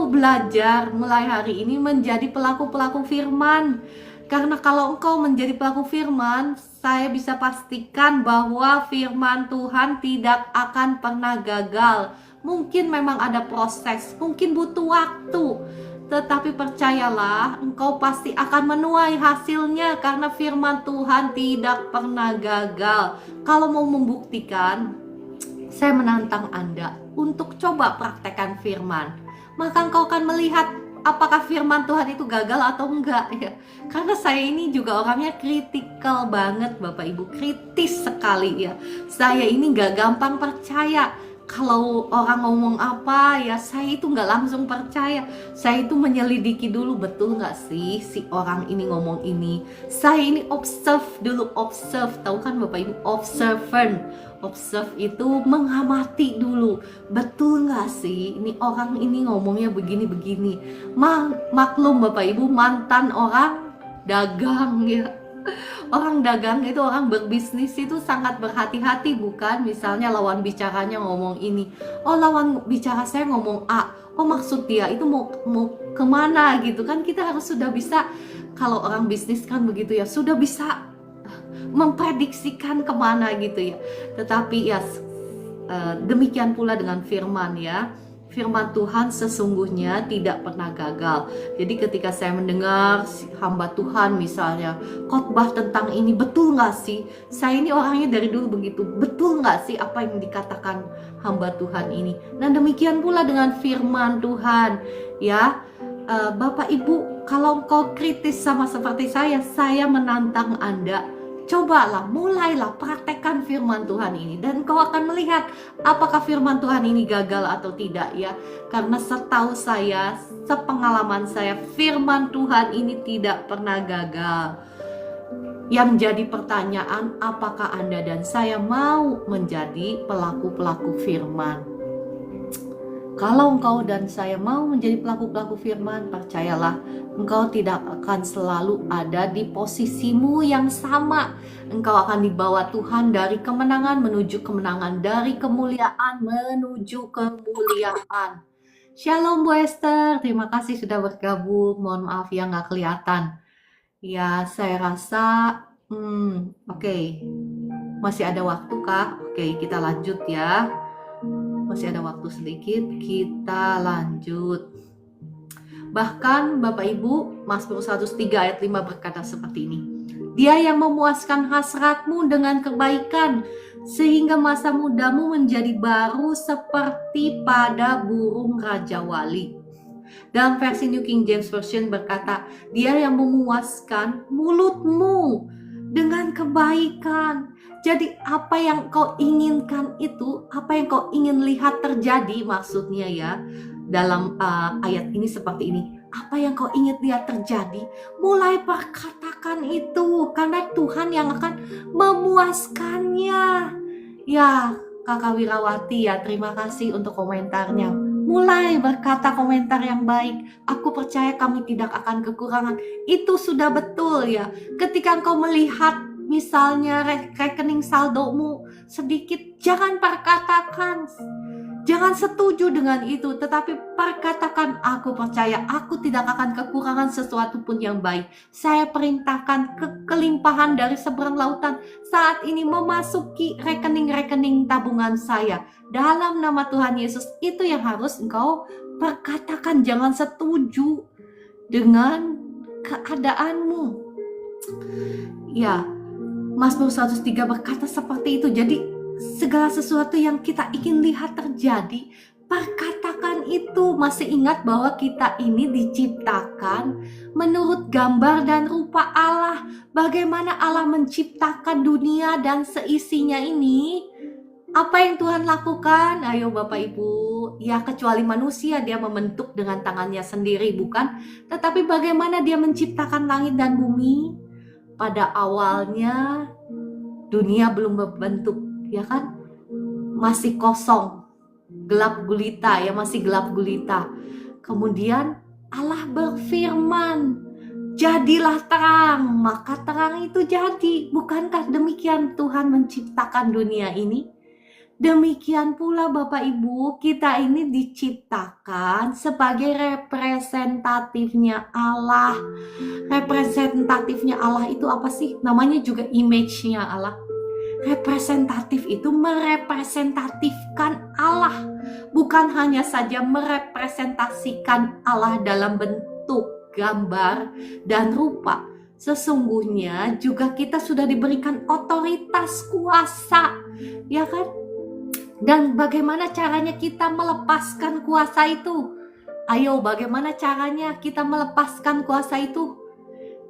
belajar mulai hari ini menjadi pelaku-pelaku firman. Karena kalau engkau menjadi pelaku firman, saya bisa pastikan bahwa firman Tuhan tidak akan pernah gagal. Mungkin memang ada proses, mungkin butuh waktu, tetapi percayalah, engkau pasti akan menuai hasilnya karena firman Tuhan tidak pernah gagal. Kalau mau membuktikan, saya menantang Anda untuk coba praktekkan firman. Maka engkau akan melihat apakah firman Tuhan itu gagal atau enggak ya. Karena saya ini juga orangnya kritikal banget Bapak Ibu, kritis sekali ya. Saya ini gak gampang percaya. Kalau orang ngomong apa ya, saya itu nggak langsung percaya. Saya itu menyelidiki dulu, betul nggak sih si orang ini ngomong ini. Saya ini observe dulu, tahu kan Bapak Ibu, observe itu mengamati dulu. Betul nggak sih ini orang ini ngomongnya begini-begini. Maklum Bapak Ibu, mantan orang dagang ya. Orang dagang itu, orang berbisnis itu sangat berhati-hati, bukan? Misalnya lawan bicaranya ngomong ini, oh lawan bicara saya ngomong A, oh maksud dia itu mau kemana gitu kan. Kita harus sudah bisa, kalau orang bisnis kan begitu ya, sudah bisa memprediksikan kemana gitu ya. Tetapi ya demikian pula dengan firman ya. Firman Tuhan sesungguhnya tidak pernah gagal. Jadi ketika saya mendengar hamba Tuhan misalnya khotbah tentang ini, betul gak sih? Saya ini orangnya dari dulu begitu, betul gak sih apa yang dikatakan hamba Tuhan ini? Nah demikian pula dengan firman Tuhan ya. Bapak Ibu, kalau engkau kritis sama seperti saya menantang Anda, Cobalah, mulailah praktekkan firman Tuhan ini, dan kau akan melihat apakah firman Tuhan ini gagal atau tidak ya. Karena setahu saya, sepengalaman saya, firman Tuhan ini tidak pernah gagal. Yang jadi pertanyaan, apakah Anda dan saya mau menjadi pelaku-pelaku firman? Kalau engkau dan saya mau menjadi pelaku-pelaku firman, percayalah, engkau tidak akan selalu ada di posisimu yang sama. Engkau akan dibawa Tuhan dari kemenangan menuju kemenangan, dari kemuliaan menuju kemuliaan. Shalom Bu Esther, terima kasih sudah bergabung. Mohon maaf ya nggak kelihatan. Ya, saya rasa oke. Masih ada waktu kah? Oke, kita lanjut ya. Masih ada waktu sedikit, kita lanjut. Bahkan Bapak Ibu, Mazmur 103 ayat 5 berkata seperti ini. Dia yang memuaskan hasratmu dengan kebaikan, sehingga masa mudamu menjadi baru seperti pada burung Raja Wali. Dalam versi New King James Version berkata, dia yang memuaskan mulutmu dengan kebaikan. Jadi apa yang kau inginkan itu, apa yang kau ingin lihat terjadi, maksudnya ya, dalam ayat ini seperti ini. Apa yang kau ingin lihat terjadi, mulai perkatakan itu, karena Tuhan yang akan memuaskannya. Ya, Kakak Wirawati ya, terima kasih untuk komentarnya. Mulai berkata komentar yang baik. Aku percaya kami tidak akan kekurangan. Itu sudah betul ya. Ketika engkau melihat misalnya rekening saldomu sedikit, jangan perkatakan, jangan setuju dengan itu, tetapi perkatakan, aku percaya aku tidak akan kekurangan sesuatu pun yang baik. Saya perintahkan kelimpahan dari seberang lautan saat ini memasuki rekening-rekening tabungan saya. Dalam nama Tuhan Yesus, itu yang harus engkau perkatakan. Jangan setuju dengan keadaanmu. Ya, Mazmur 103 berkata seperti itu. Jadi segala sesuatu yang kita ingin lihat terjadi, perkatakan itu. Masih ingat bahwa kita ini diciptakan menurut gambar dan rupa Allah. Bagaimana Allah menciptakan dunia dan seisinya ini? Apa yang Tuhan lakukan? Ayo Bapak Ibu, ya kecuali manusia dia membentuk dengan tangannya sendiri, bukan? Tetapi bagaimana dia menciptakan langit dan bumi? Pada awalnya dunia belum berbentuk, ya kan? Masih kosong, gelap gulita ya, masih gelap gulita. Kemudian Allah berfirman, jadilah terang, maka terang itu jadi. Bukankah demikian Tuhan menciptakan dunia ini? Demikian pula Bapak Ibu, kita ini diciptakan sebagai representatifnya Allah. Representatifnya Allah itu apa sih? Namanya juga image-nya Allah. Representatif itu merepresentatifkan Allah. Bukan hanya saja merepresentasikan Allah dalam bentuk gambar dan rupa. Sesungguhnya juga kita sudah diberikan otoritas kuasa, ya kan? Dan bagaimana caranya kita melepaskan kuasa itu? Ayo, bagaimana caranya kita melepaskan kuasa itu?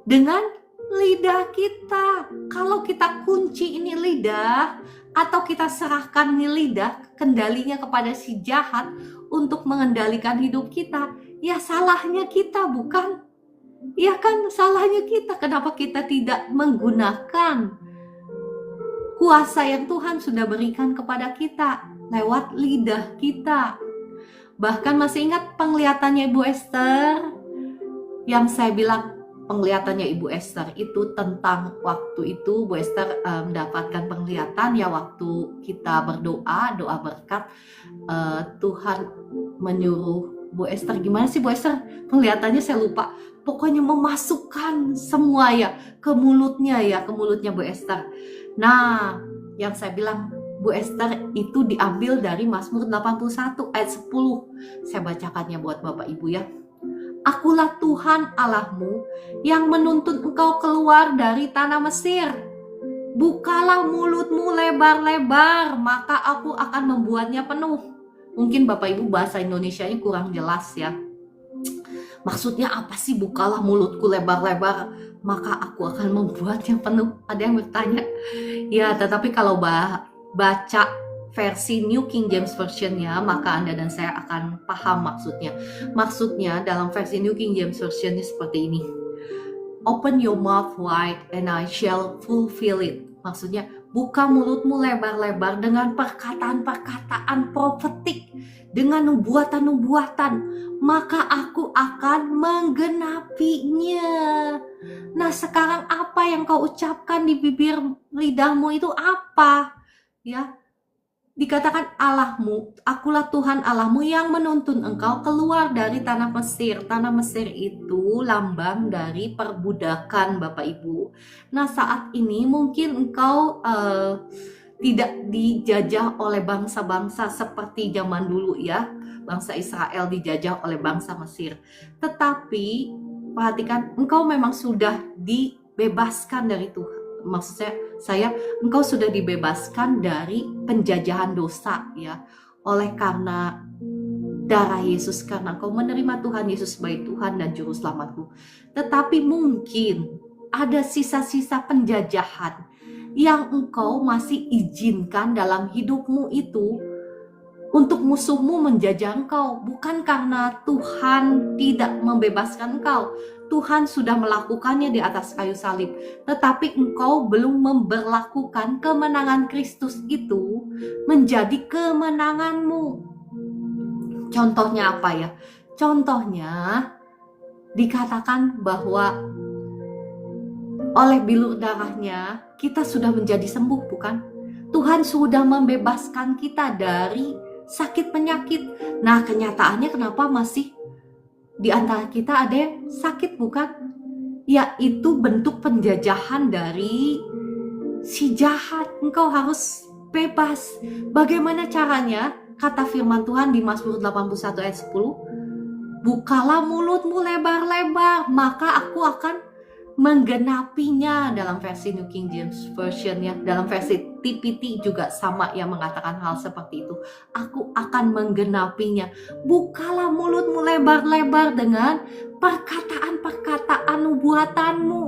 Dengan lidah kita. Kalau kita kunci ini lidah, atau kita serahkan ini lidah, kendalinya kepada si jahat untuk mengendalikan hidup kita, ya salahnya kita, bukan? Ya kan, salahnya kita. Kenapa kita tidak menggunakan kuasa yang Tuhan sudah berikan kepada kita lewat lidah kita? Bahkan masih ingat penglihatannya Ibu Esther? Yang saya bilang penglihatannya Ibu Esther itu tentang waktu itu Bu Esther mendapatkan penglihatan ya, waktu kita berdoa, doa berkat, Tuhan menyuruh Bu Esther, gimana sih Bu Esther penglihatannya, saya lupa. Pokoknya memasukkan semua ya ke mulutnya Bu Esther. Nah, yang saya bilang Bu Esther itu diambil dari Mazmur 81 ayat 10. Saya bacakannya buat Bapak Ibu ya. Akulah Tuhan Allahmu yang menuntun engkau keluar dari tanah Mesir. Bukalah mulutmu lebar-lebar, maka aku akan membuatnya penuh. Mungkin Bapak Ibu bahasa Indonesianya kurang jelas ya. Maksudnya apa sih bukalah mulutku lebar-lebar, maka aku akan membuatnya penuh? Ada yang bertanya. Ya, tetapi kalau baca versi New King James Version-nya, maka Anda dan saya akan paham maksudnya. Maksudnya dalam versi New King James Version-nya seperti ini. Open your mouth wide and I shall fulfill it. Maksudnya, buka mulutmu lebar-lebar dengan perkataan-perkataan profetik, dengan nubuatan-nubuatan, maka aku akan menggenapinya. Nah, sekarang apa yang kau ucapkan di bibir lidahmu itu apa? Ya, dikatakan Allahmu, akulah Tuhan Allahmu yang menuntun engkau keluar dari tanah Mesir. Tanah Mesir itu lambang dari perbudakan, Bapak Ibu. Nah, saat ini mungkin engkau tidak dijajah oleh bangsa-bangsa seperti zaman dulu ya. Bangsa Israel dijajah oleh bangsa Mesir. Tetapi perhatikan, engkau memang sudah dibebaskan dari Tuhan. Maksud saya engkau sudah dibebaskan dari penjajahan dosa ya, oleh karena darah Yesus, karena engkau menerima Tuhan Yesus sebagai Tuhan dan Juru Selamatmu. Tetapi mungkin ada sisa-sisa penjajahan yang engkau masih izinkan dalam hidupmu itu untuk musuhmu menjajah engkau. Bukan karena Tuhan tidak membebaskan engkau, Tuhan sudah melakukannya di atas kayu salib, tetapi engkau belum memberlakukan kemenangan Kristus itu menjadi kemenanganmu. Contohnya apa ya? Contohnya dikatakan bahwa oleh bilur darahnya kita sudah menjadi sembuh, bukan? Tuhan sudah membebaskan kita dari sakit penyakit. Nah, kenyataannya kenapa masih di antara kita ada yang sakit, bukan? Yaitu bentuk penjajahan dari si jahat. Engkau harus bebas. Bagaimana caranya? Kata firman Tuhan di Mazmur 81 ayat 10, bukalah mulutmu lebar-lebar, maka aku akan menggenapinya. Dalam versi New King James Version ya, dalam versi TPT juga sama yang mengatakan hal seperti itu. Aku akan menggenapinya. Bukalah mulutmu lebar-lebar dengan perkataan-perkataan nubuatanmu.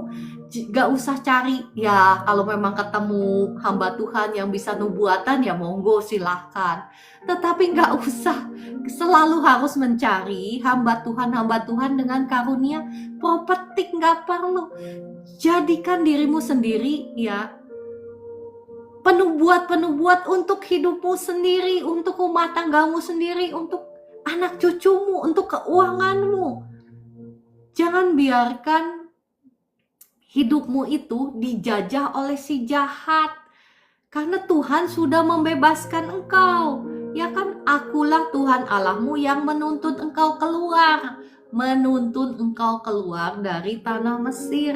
Gak usah cari ya, kalau memang ketemu hamba Tuhan yang bisa nubuatan ya monggo silahkan. Tetapi gak usah selalu harus mencari hamba Tuhan dengan karunia profetik, gak perlu. Jadikan dirimu sendiri ya penubuat untuk hidupmu sendiri, untuk rumah tanggamu sendiri, untuk anak cucumu, untuk keuanganmu. Jangan biarkan hidupmu itu dijajah oleh si jahat, karena Tuhan sudah membebaskan engkau. Ya kan, akulah Tuhan Allahmu yang menuntun engkau keluar dari tanah Mesir.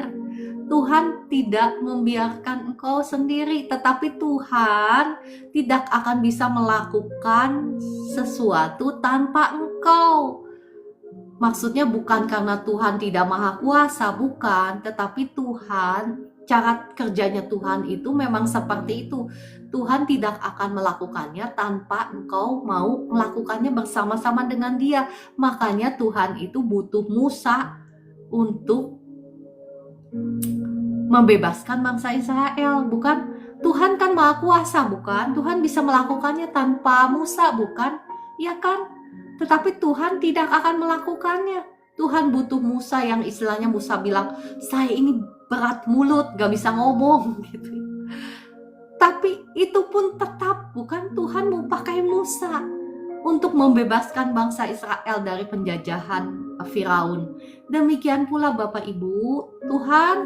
Tuhan tidak membiarkan engkau sendiri, tetapi Tuhan tidak akan bisa melakukan sesuatu tanpa engkau. Maksudnya bukan karena Tuhan tidak maha kuasa, bukan, tetapi Tuhan, cara kerjanya Tuhan itu memang seperti itu. Tuhan tidak akan melakukannya tanpa engkau mau melakukannya bersama-sama dengan Dia. Makanya Tuhan itu butuh Musa untuk membebaskan bangsa Israel, bukan? Tuhan kan maha kuasa, bukan? Tuhan bisa melakukannya tanpa Musa, bukan? Ya kan? Tetapi Tuhan tidak akan melakukannya. Tuhan butuh Musa yang istilahnya Musa bilang, saya ini berat mulut, gak bisa ngomong gitu. Tapi itu pun tetap, bukan? Tuhan mau pakai Musa untuk membebaskan bangsa Israel dari penjajahan Firaun. Demikian pula Bapak Ibu, Tuhan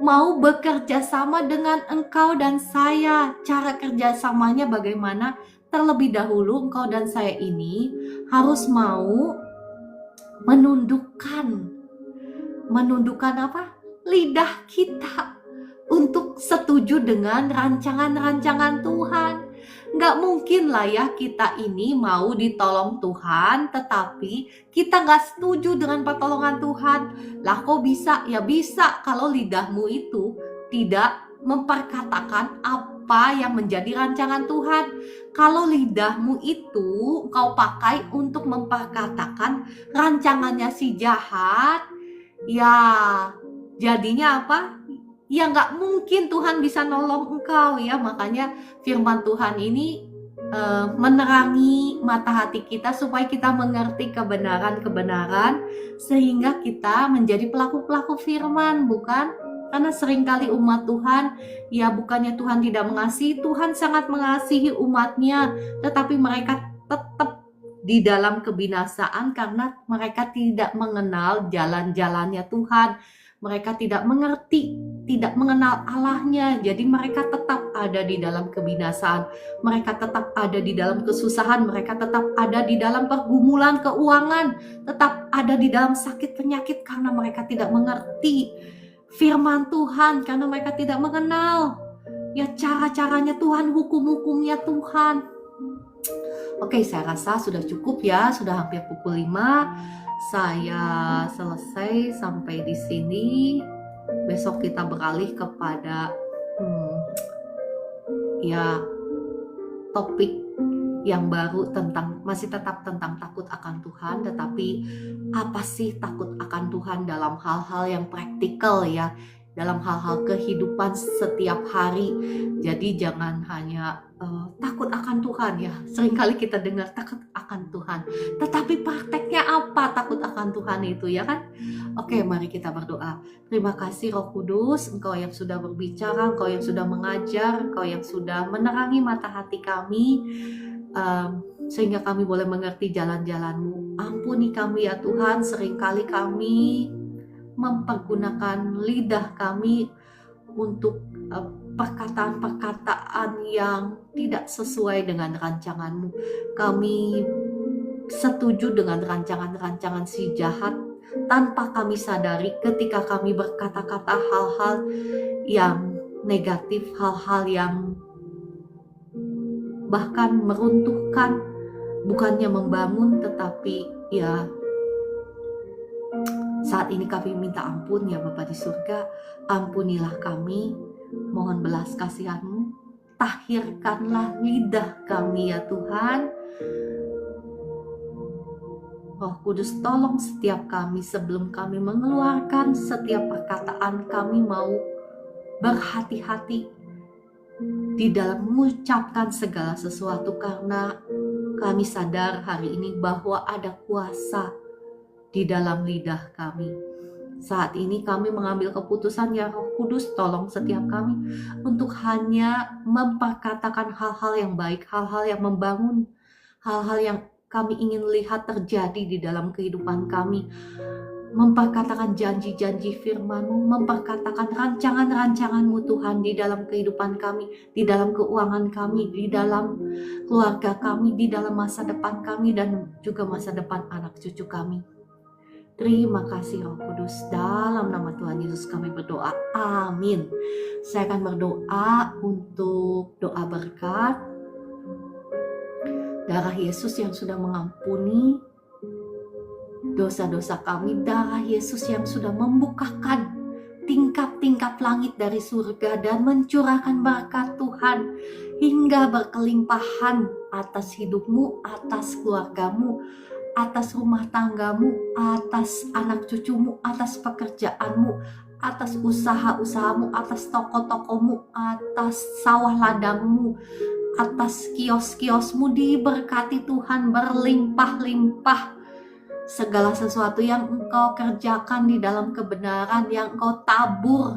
mau bekerja sama dengan engkau dan saya. Cara kerjasamanya bagaimana? Terlebih dahulu engkau dan saya ini harus mau menundukkan apa? Lidah kita untuk setuju dengan rancangan-rancangan Tuhan. Gak mungkin lah ya kita ini mau ditolong Tuhan, tetapi kita gak setuju dengan pertolongan Tuhan. Lah kok bisa? Ya bisa kalau lidahmu itu tidak memperkatakan apa apa yang menjadi rancangan Tuhan. Kalau lidahmu itu kau pakai untuk memperkatakan rancangannya si jahat, ya jadinya apa? Ya nggak mungkin Tuhan bisa nolong engkau ya. Makanya firman Tuhan ini menerangi mata hati kita supaya kita mengerti kebenaran-kebenaran sehingga kita menjadi pelaku-pelaku firman, bukan? Karena seringkali umat Tuhan, ya bukannya Tuhan tidak mengasihi, Tuhan sangat mengasihi umatnya, tetapi mereka tetap di dalam kebinasaan karena mereka tidak mengenal jalan-jalannya Tuhan. Mereka tidak mengerti, tidak mengenal Allahnya, jadi mereka tetap ada di dalam kebinasaan, mereka tetap ada di dalam kesusahan, mereka tetap ada di dalam pergumulan keuangan, tetap ada di dalam sakit penyakit karena mereka tidak mengerti firman Tuhan, karena mereka tidak mengenal ya cara-caranya Tuhan, hukum-hukumnya Tuhan. Oke, saya rasa sudah cukup ya, sudah hampir pukul 5. Saya selesai sampai di sini. Besok kita beralih kepada ya topik yang baru tentang, masih tetap tentang takut akan Tuhan, tetapi apa sih takut akan Tuhan dalam hal-hal yang praktikal ya, dalam hal-hal kehidupan setiap hari. Jadi jangan hanya takut akan Tuhan ya, seringkali kita dengar takut akan Tuhan, tetapi prakteknya apa takut akan Tuhan itu ya kan? Oke, mari kita berdoa. Terima kasih Roh Kudus, Engkau yang sudah berbicara, Engkau yang sudah mengajar, Engkau yang sudah menerangi mata hati kami, sehingga kami boleh mengerti jalan-jalan-Mu. Ampuni kami ya Tuhan, seringkali kami mempergunakan lidah kami untuk perkataan-perkataan yang tidak sesuai dengan rancangan-Mu. Kami setuju dengan rancangan-rancangan si jahat tanpa kami sadari ketika kami berkata-kata hal-hal yang negatif, hal-hal yang bahkan meruntuhkan, bukannya membangun, tetapi ya saat ini kami minta ampun ya Bapa di surga, ampunilah kami, mohon belas kasihan-Mu, tahirkanlah lidah kami ya Tuhan. Roh Kudus tolong setiap kami sebelum kami mengeluarkan setiap perkataan, kami mau berhati-hati di dalam mengucapkan segala sesuatu karena kami sadar hari ini bahwa ada kuasa di dalam lidah kami. Saat ini kami mengambil keputusan ya Roh Kudus, tolong setiap kami untuk hanya memperkatakan hal-hal yang baik, hal-hal yang membangun, hal-hal yang kami ingin lihat terjadi di dalam kehidupan kami. Memperkatakan janji-janji firman-Mu, memperkatakan rancangan-rancangan-Mu Tuhan di dalam kehidupan kami, di dalam keuangan kami, di dalam keluarga kami, di dalam masa depan kami, dan juga masa depan anak cucu kami. Terima kasih Roh Kudus, dalam nama Tuhan Yesus kami berdoa, amin. Saya akan berdoa untuk doa berkat. Darah Yesus yang sudah mengampuni dosa-dosa kami, darah Yesus yang sudah membukakan tingkap-tingkap langit dari surga dan mencurahkan berkat Tuhan hingga berkelimpahan atas hidupmu, atas keluargamu, atas rumah tanggamu, atas anak cucumu, atas pekerjaanmu, atas usaha-usahamu, atas toko-tokomu, atas sawah ladangmu, atas kios-kiosmu. Diberkati Tuhan berlimpah-limpah. Segala sesuatu yang engkau kerjakan di dalam kebenaran, yang engkau tabur,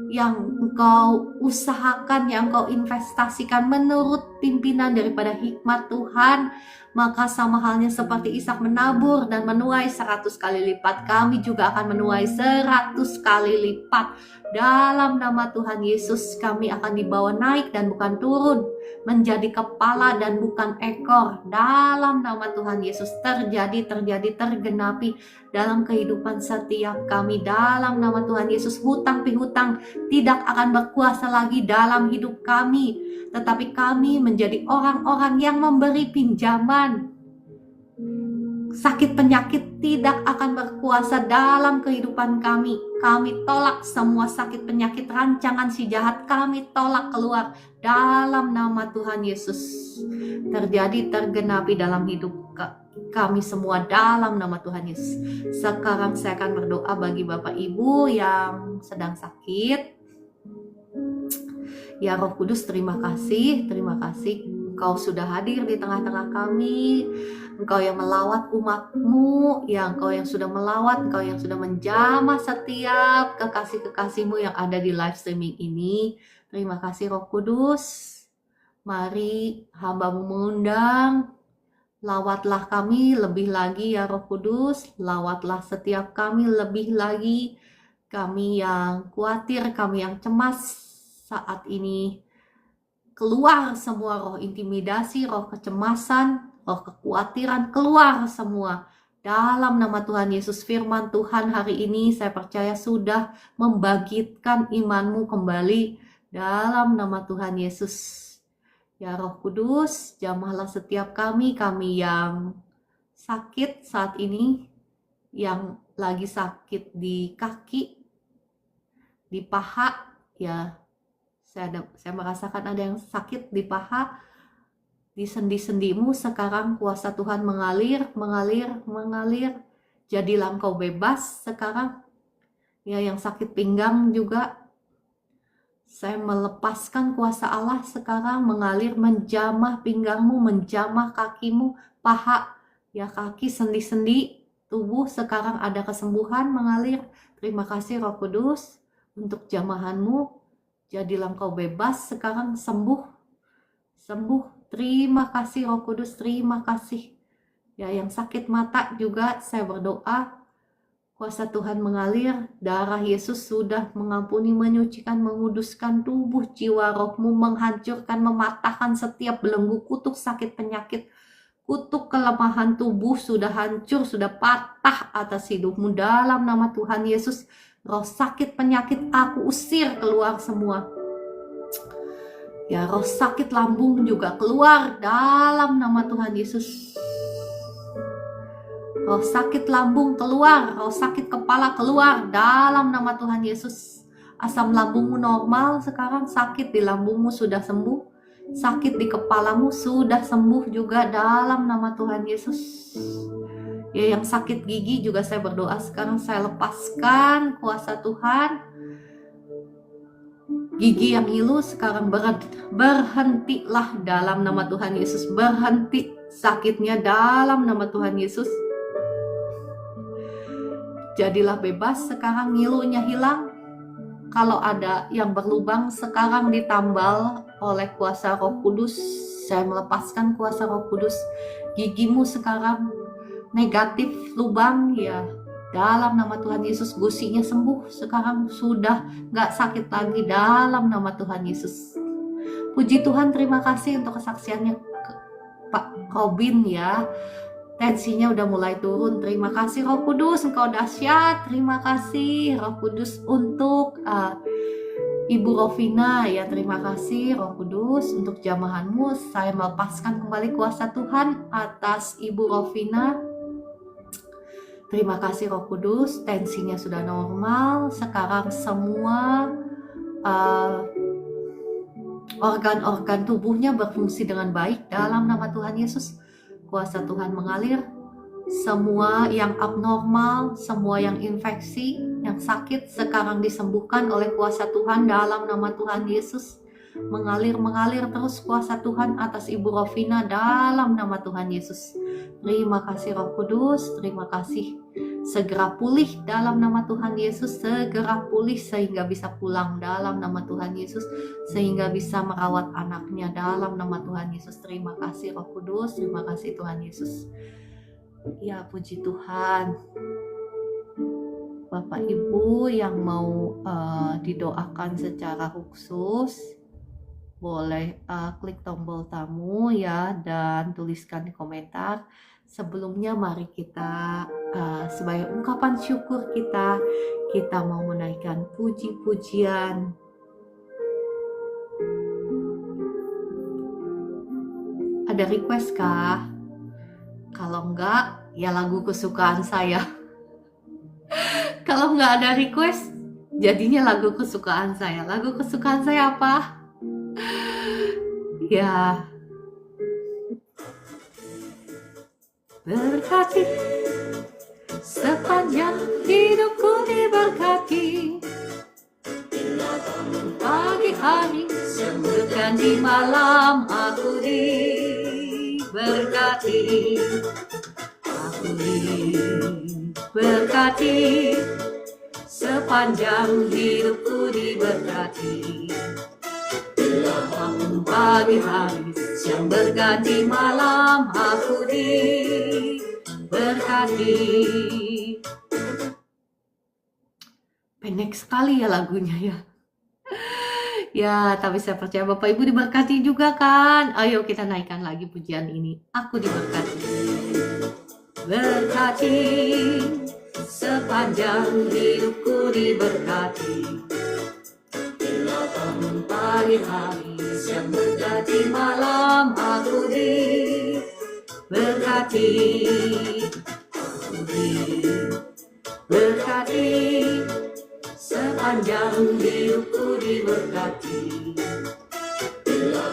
yang engkau usahakan, yang engkau investasikan menurut pimpinan daripada hikmat Tuhan, maka sama halnya seperti Ishak menabur dan menuai 100 kali lipat, kami juga akan menuai 100 kali lipat. Dalam nama Tuhan Yesus kami akan dibawa naik dan bukan turun, menjadi kepala dan bukan ekor. Dalam nama Tuhan Yesus terjadi, tergenapi dalam kehidupan setiap kami. Dalam nama Tuhan Yesus, hutang pihutang tidak akan berkuasa lagi dalam hidup kami, tetapi kami menjadi orang-orang yang memberi pinjaman sakit penyakit tidak akan berkuasa dalam kehidupan kami. Kami tolak semua sakit penyakit rancangan si jahat. Kami tolak keluar dalam nama Tuhan Yesus. Terjadi, tergenapi dalam hidup kami semua dalam nama Tuhan Yesus. Sekarang saya akan berdoa bagi Bapak Ibu yang sedang sakit. Ya Roh Kudus, terima kasih. Engkau sudah hadir di tengah-tengah kami. Engkau yang melawat umat-Mu, ya Engkau yang sudah melawat, Engkau yang sudah menjamah setiap kekasih-kekasih-Mu yang ada di live streaming ini. Terima kasih Roh Kudus. Mari hamba-Mu mengundang, lawatlah kami lebih lagi ya Roh Kudus, lawatlah setiap kami lebih lagi, kami yang khawatir, kami yang cemas saat ini. Keluar semua roh intimidasi, roh kecemasan, roh kekhawatiran, keluar semua. Dalam nama Tuhan Yesus, firman Tuhan hari ini saya percaya sudah membangkitkan imanmu kembali dalam nama Tuhan Yesus. Ya Roh Kudus, jamahlah setiap kami yang sakit saat ini, yang lagi sakit di kaki, di paha, ya saya merasakan ada yang sakit di paha, di sendi-sendimu. Sekarang kuasa Tuhan mengalir, jadilah engkau bebas sekarang. Ya yang sakit pinggang juga, saya melepaskan kuasa Allah sekarang mengalir, menjamah pinggangmu, menjamah kakimu, paha, ya kaki, sendi-sendi, tubuh sekarang ada kesembuhan mengalir. Terima kasih Roh Kudus untuk jamahanmu. Jadilah engkau bebas sekarang, sembuh. Terima kasih Roh Kudus, terima kasih. Ya yang sakit mata juga saya berdoa. Kuasa Tuhan mengalir, darah Yesus sudah mengampuni, menyucikan, menguduskan tubuh, jiwa, rohmu, menghancurkan, mematahkan setiap belenggu, kutuk, sakit, penyakit, kutuk, kelemahan tubuh sudah hancur, sudah patah atas hidupmu dalam nama Tuhan Yesus. Roh sakit, penyakit aku usir keluar semua. Ya roh sakit lambung juga keluar dalam nama Tuhan Yesus. Roh sakit lambung keluar, roh sakit kepala keluar dalam nama Tuhan Yesus. Asam lambungmu normal sekarang, sakit di lambungmu sudah sembuh, sakit di kepalamu sudah sembuh juga dalam nama Tuhan Yesus. Ya yang sakit gigi juga saya berdoa sekarang, saya lepaskan kuasa Tuhan. Gigi yang ngilu sekarang berhentilah dalam nama Tuhan Yesus. Berhenti sakitnya dalam nama Tuhan Yesus. Jadilah bebas sekarang, ngilunya hilang. Kalau ada yang berlubang sekarang ditambal oleh kuasa Roh Kudus. Saya melepaskan kuasa Roh Kudus. Gigimu sekarang negatif lubang, ya dalam nama Tuhan Yesus, gusinya sembuh sekarang, sudah gak sakit lagi dalam nama Tuhan Yesus. Puji Tuhan, terima kasih untuk kesaksiannya Pak Robin ya. Tensinya udah mulai turun. Terima kasih Roh Kudus, engkau dahsyat. Terima kasih Roh Kudus untuk Ibu Rovina ya. Terima kasih Roh Kudus untuk jamahanmu. Saya melepaskan kembali kuasa Tuhan atas Ibu Rovina. Terima kasih Roh Kudus, tensinya sudah normal. Sekarang semua organ-organ tubuhnya berfungsi dengan baik dalam nama Tuhan Yesus. Kuasa Tuhan mengalir, semua yang abnormal, semua yang infeksi, yang sakit sekarang disembuhkan oleh kuasa Tuhan dalam nama Tuhan Yesus. Mengalir terus kuasa Tuhan atas Ibu Rovina dalam nama Tuhan Yesus. Terima kasih Roh Kudus, terima kasih. Segera pulih dalam nama Tuhan Yesus, segera pulih sehingga bisa pulang dalam nama Tuhan Yesus, sehingga bisa merawat anaknya dalam nama Tuhan Yesus. Terima kasih Roh Kudus, terima kasih Tuhan Yesus. Ya puji Tuhan. Bapak Ibu yang mau didoakan secara khusus, boleh klik tombol tamu ya dan tuliskan di komentar. Sebelumnya mari kita sebagai ungkapan syukur kita mau menaikkan puji-pujian. Ada request kah? Kalau enggak, ya lagu kesukaan saya. Kalau enggak ada request, jadinya lagu kesukaan saya. Lagu kesukaan saya apa? Ya, berkati sepanjang hidupku diberkati. Pagi hari berganti malam aku diberkati. Aku diberkati sepanjang hidupku diberkati. Pagi hari siang berganti malam aku diberkati. Pendek sekali ya lagunya ya. Ya, tapi saya percaya Bapak Ibu diberkati juga kan. Ayo kita naikkan lagi pujian ini. Aku diberkati. Berkati sepanjang hidupku diberkati. Pagi hari siang berganti malam aku diberkati. Aku diberkati sepanjang hidupku diberkati.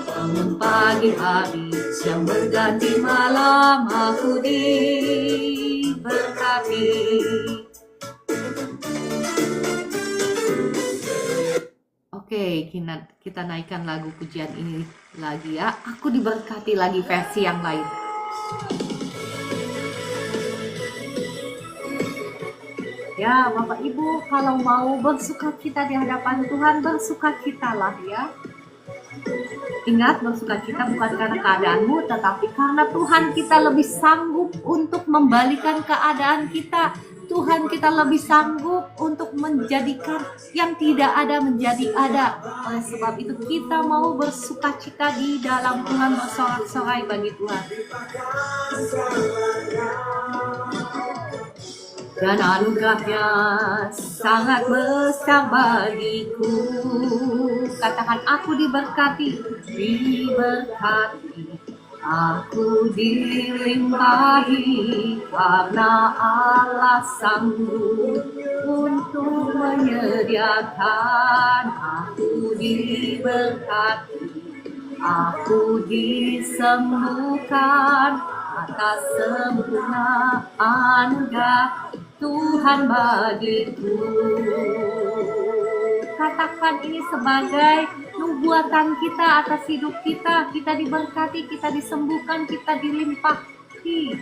Bangun pagi hari siang berganti malam aku diberkati. Oke, kita naikkan lagu pujian ini lagi ya. Aku diberkati lagi versi yang lain. Ya, Bapak Ibu, kalau mau bersukacita di hadapan Tuhan, bersukacitalah ya. Ingat, bersukacita bukan karena keadaanmu, tetapi karena Tuhan kita lebih sanggup untuk membalikan keadaan kita. Tuhan kita lebih sanggup untuk menjadikan yang tidak ada menjadi ada. Oleh sebab itu kita mau bersukacita di dalam Tuhan, bersorak-sorai bagi Tuhan. Dan anugerahnya sangat besar bagiku. Katakan, aku diberkati, diberkati. Aku dilimpahi karena Allah sanggup untuk menyediakan. Aku diberkati, aku disembuhkan atas sempurna anugerah Tuhan bagiku. Katakan ini sebagai nubuatan kita atas hidup kita. Kita diberkati, kita disembuhkan, kita dilimpahi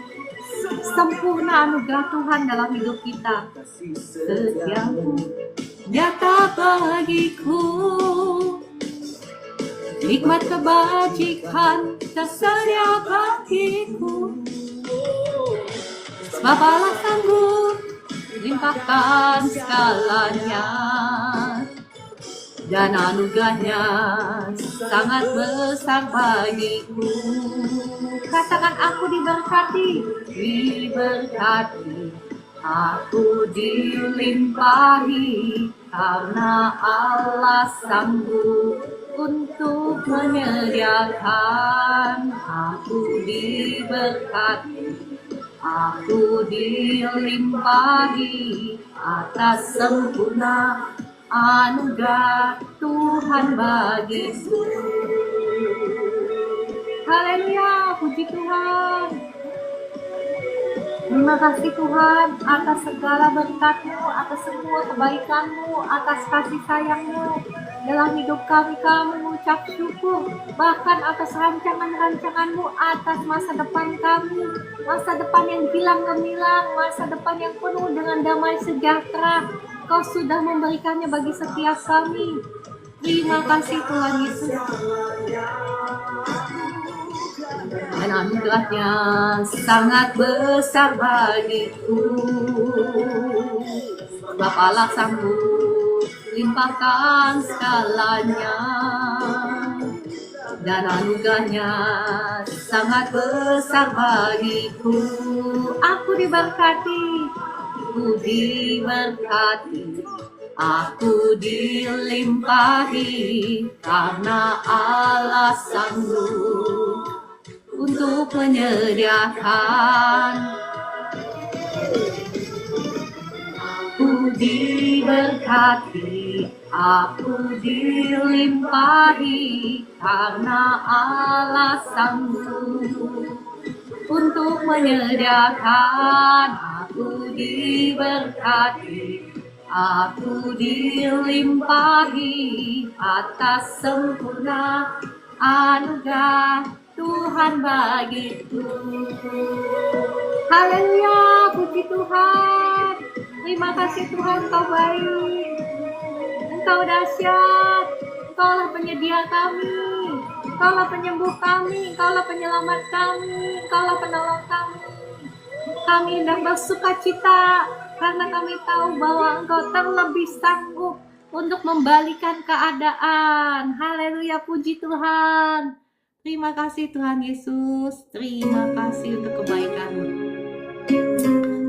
sempurna anugerah Tuhan dalam hidup kita. Setiamu nyata bagiku, nikmat kebajikan tersedia bagiku. Sebab Allah sanggup limpahkan segalanya, dan anugerahnya sangat besar bagiku. Katakan, aku diberkati, diberkati. Aku dilimpahi karena Allah sanggup untuk menyediakan. Aku diberkati, aku dilimpahi atas sempurna anugerah Tuhan bagiku. Haleluya, puji Tuhan. Terima kasih Tuhan atas segala berkat-Mu, atas semua kebaikan-Mu, atas kasih sayang-Mu dalam hidup kami. Kami mengucap syukur, bahkan atas rancangan-rancangan-Mu atas masa depan kami, masa depan yang hilang gemilang, masa depan yang penuh dengan damai sejahtera. Kau sudah memberikannya bagi setiap kami. Terima kasih Tuhan Yesus. Dan anugerahnya sangat besar bagiku. Sebab Allah sanggup limpahkan segalanya, dan anugerahnya sangat besar bagiku. Aku diberkati, aku diberkati, aku dilimpahi karena Allah sanggup untuk menyediakan. Aku diberkati, aku dilimpahi, karena Allah sanggup untuk menyediakan. Aku diberkati, aku dilimpahi atas sempurna anugerah Tuhan bagiku. Haleluya, puji Tuhan. Terima kasih Tuhan, Kau baik, Engkau dahsyat, Engkaulah penyedia kami, Engkaulah penyembuh kami, Engkaulah penyelamat kami, Engkaulah penolong kami. Kami hendak bersuka cita karena kami tahu bahwa Engkau terlebih sanggup untuk membalikan keadaan. Haleluya, puji Tuhan. Terima kasih Tuhan Yesus, terima kasih untuk kebaikan-Mu.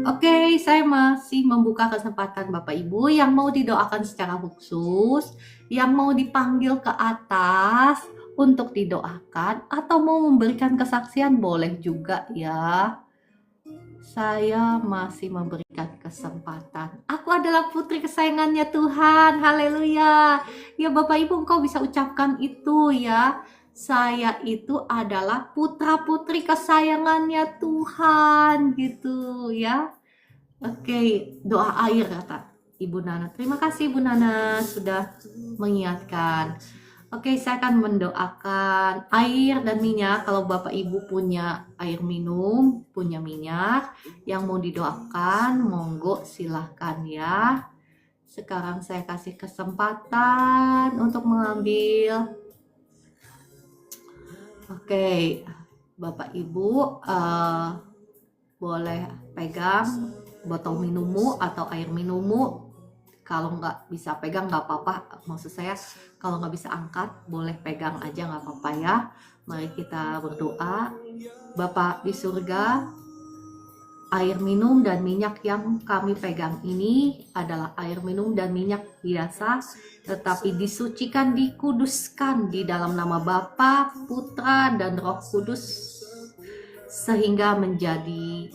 Oke, saya masih membuka kesempatan Bapak Ibu yang mau didoakan secara khusus, yang mau dipanggil ke atas untuk didoakan, atau mau memberikan kesaksian boleh juga ya. Saya masih memberikan kesempatan. Aku adalah putri kesayangannya Tuhan, haleluya. Ya Bapak Ibu, Engkau bisa ucapkan itu ya. Saya itu adalah putra putri kesayangannya Tuhan gitu ya. Oke, doa air kata Ibu Nana. Terima kasih Ibu Nana sudah mengingatkan. Oke, saya akan mendoakan air dan minyak. Kalau Bapak Ibu punya air minum, punya minyak yang mau didoakan, monggo silahkan ya. Sekarang saya kasih kesempatan untuk mengambil. Oke, Bapak Ibu boleh pegang botol minummu atau air minummu. Kalau nggak bisa pegang nggak apa-apa, maksud saya kalau nggak bisa angkat boleh pegang aja nggak apa-apa ya. Mari kita berdoa. Bapa di surga, air minum dan minyak yang kami pegang ini adalah air minum dan minyak biasa, tetapi disucikan, dikuduskan di dalam nama Bapa, Putra, dan Roh Kudus, sehingga menjadi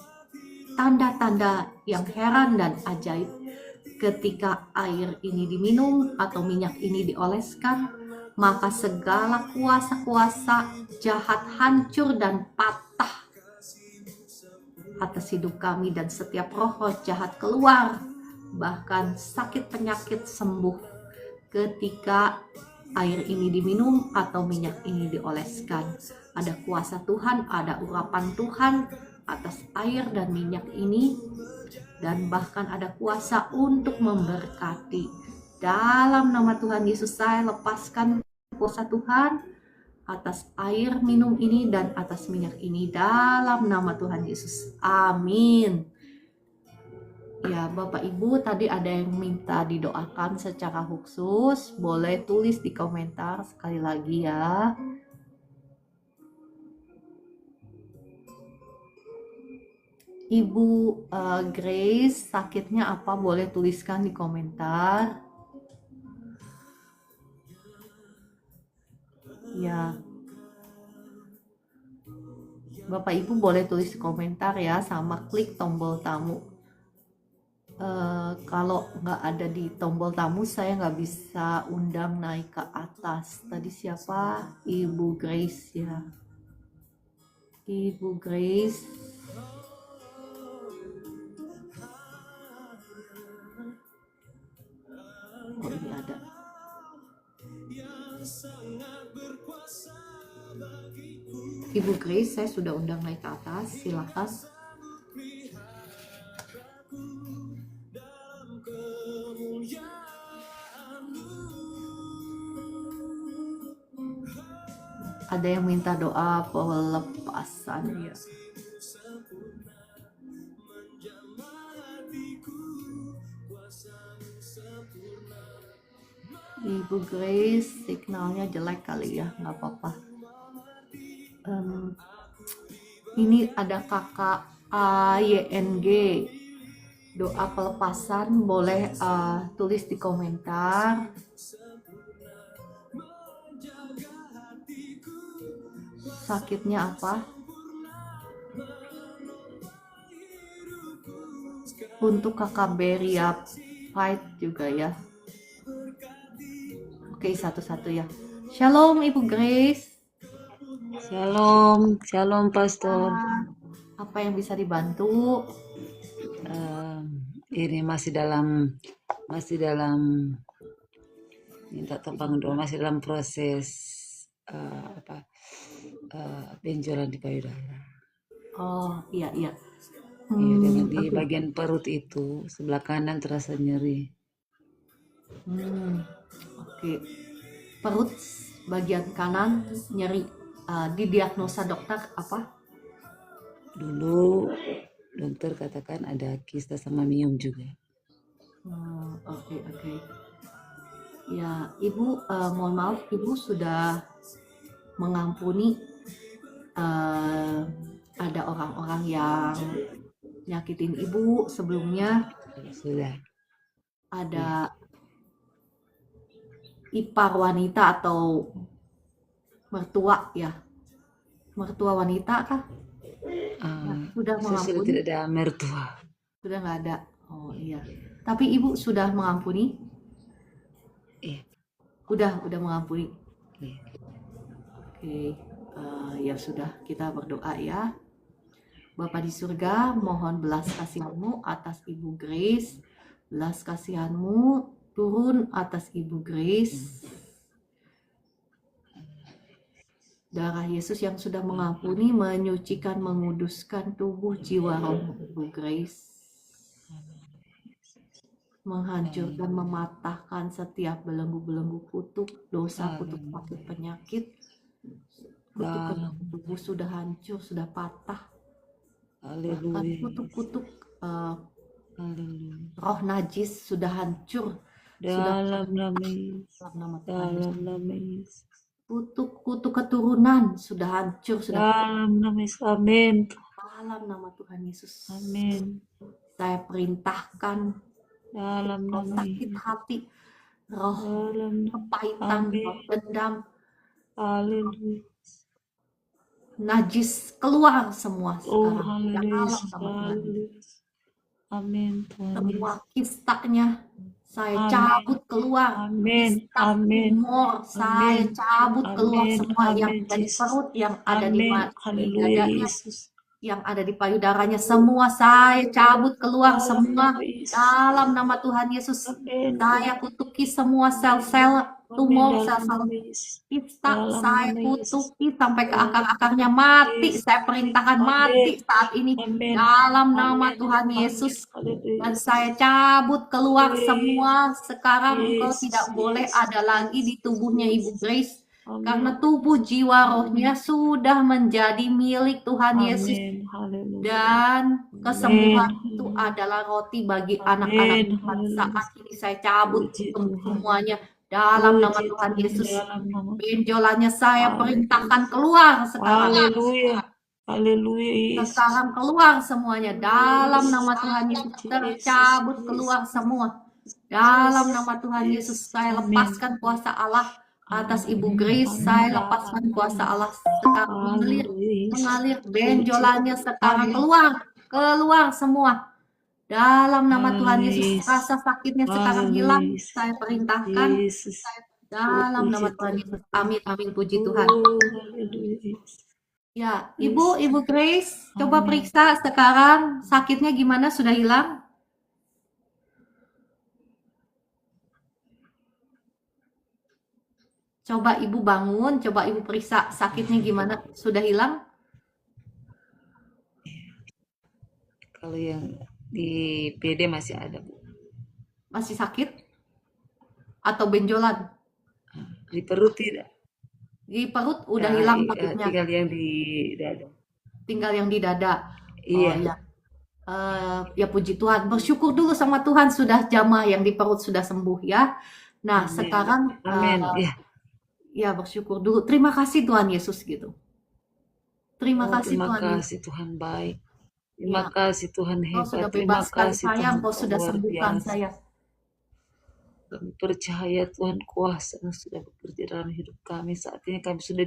tanda-tanda yang heran dan ajaib ketika air ini diminum atau minyak ini dioleskan. Maka segala kuasa-kuasa jahat hancur dan patah atas hidup kami, dan setiap roh-roh jahat keluar, bahkan sakit penyakit sembuh ketika air ini diminum atau minyak ini dioleskan. Ada kuasa Tuhan, ada urapan Tuhan atas air dan minyak ini, dan bahkan ada kuasa untuk memberkati. Dalam nama Tuhan Yesus saya lepaskan kuasa Tuhan atas air minum ini dan atas minyak ini dalam nama Tuhan Yesus. Amin. Ya Bapak Ibu, tadi ada yang minta didoakan secara khusus, boleh tulis di komentar sekali lagi ya. Ibu Grace, sakitnya apa? Boleh tuliskan di komentar. Ya, Bapak Ibu boleh tulis di komentar ya, sama klik tombol tamu. Kalau nggak ada di tombol tamu, saya nggak bisa undang naik ke atas. Tadi siapa? Ibu Grace ya. Ibu Grace. Oh, ini ada. Ibu Grace, saya sudah undang naik ke atas, silakan. Ada yang minta doa pelepasan ya. Ibu Grace, signalnya jelek kali ya, nggak apa-apa. Ini ada kakak AYNG, doa pelepasan boleh tulis di komentar. Sakitnya apa? untuk kakak Beria Fight juga ya. Oke, satu-satu ya. Shalom Ibu Grace. Shalom, shalom Pastor. Apa yang bisa dibantu? Ini masih dalam minta topang doa, masih dalam proses benjolan di payudara. Oh iya. Iya, dengan di bagian perut itu sebelah kanan terasa nyeri. Oke. Perut bagian kanan nyeri. Didiagnosa dokter apa? Dulu dokter katakan ada kista sama miom juga. Oke. Ya, Ibu mohon maaf, Ibu sudah mengampuni ada orang-orang yang nyakitin Ibu sebelumnya. Sudah. Ada ipar wanita atau mertua ya, mertua wanita kah? Sudah mengampuni? Tidak ada mertua. Sudah nggak ada. Oh iya. Tapi Ibu sudah mengampuni? Iya. Udah mengampuni. Iya. Oke. Ya sudah, kita berdoa ya. Bapa di surga, mohon belas kasihan-Mu atas Ibu Grace. Belas kasihan-Mu turun atas Ibu Grace. Darah Yesus yang sudah mengampuni, menyucikan, menguduskan tubuh, jiwa, roh Ibu Grace. Menghancurkan, mematahkan setiap belenggu-belenggu kutuk, dosa, kutuk, sakit, penyakit. Kutuk tubuh sudah hancur, sudah patah. Bahkan kutuk-kutuk roh najis sudah hancur. Dalam nama Yesus. Kutuk keturunan sudah hancur, dalam nama Yesus. Amin. Dalam nama Tuhan Yesus. Amin. Saya perintahkan dalam roh nama sakit Yesus. hati, roh kepahitan, roh dendam, Haleluya. Najis keluar semua sekarang. Haleluya. Amin. Semua kistanya saya cabut keluar. Amin. Tumor saya cabut keluar semua yang dari perut, yang ada di dadanya, yang ada di payudaranya, semua saya cabut keluar semua dalam nama Tuhan Yesus. Saya kutuki semua sel-sel tumor, sel-sel kista, saya kutuki sampai ke akar-akarnya mati. Saya perintahkan mati saat ini dalam nama Tuhan Yesus. Dan saya cabut keluar semua. Sekarang engkau tidak boleh ada lagi di tubuhnya Ibu Grace. Karena tubuh, jiwa, rohnya sudah menjadi milik Tuhan Yesus. Dan kesembuhan itu adalah roti bagi anak-anak Tuhan. Saat ini saya cabut semuanya dalam nama Tuhan Yesus. Benjolannya saya perintahkan keluar sekarang. Haleluya. Sekarang keluar semuanya dalam nama Tuhan Yesus. Tercabut keluar semua. Dalam nama Tuhan Yesus, saya lepaskan kuasa Allah atas Ibu Grace. Saya lepaskan kuasa Allah sekarang mengalir benjolannya sekarang keluar semua. Dalam nama Tuhan Yesus, rasa sakitnya sekarang hilang. Saya perintahkan dalam nama Tuhan Yesus. Amin, puji Tuhan. Ya, Ibu Grace, coba periksa sekarang sakitnya gimana, sudah hilang? Coba Ibu bangun, coba Ibu periksa sakitnya gimana, sudah hilang? Kalau yang di PD masih ada, Bu. Masih sakit? Atau benjolan? Di perut tidak. Di perut udah hilang sakitnya? Tinggal yang di dada. Tinggal yang di dada? Iya. Oh ya. Ya puji Tuhan, bersyukur dulu sama Tuhan sudah jamah yang di perut sudah sembuh ya. Nah, amin. Sekarang ya bersyukur dulu. Terima kasih Tuhan Yesus gitu. Terima kasih Tuhan baik. Terima kasih Tuhan hebat. Kau sudah bebaskan saya, Kau sudah sembuhkan saya. Kami percaya Tuhan kuasa sudah bekerja dalam hidup kami. Saat ini kami sudah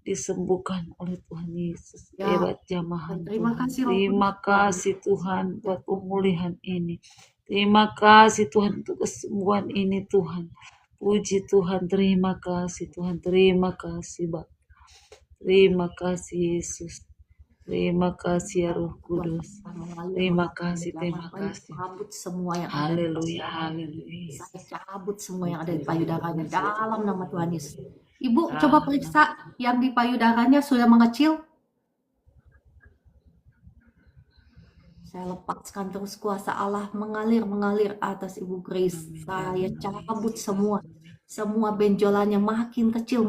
disembuhkan oleh Tuhan Yesus. Ya, Lewat jamahan terima Tuhan. kasih Roh Terima Kudus. kasih Tuhan buat pemulihan ini. Terima kasih Tuhan untuk kesembuhan ini Tuhan. Puji Tuhan, terima kasih Tuhan, terima kasih Bapa. Terima kasih Yesus. Terima kasih ya Roh Kudus. Terima kasih, terima kasih. Cabut semua yang ada. Haleluya, haleluya. Saya cabut semua yang ada di payudaranya dalam nama Tuhan Yesus. Ibu coba periksa yang di payudaranya sudah mengecil. Saya lepaskan terus kuasa Allah mengalir atas Ibu Grace. Saya cabut semua benjolannya makin kecil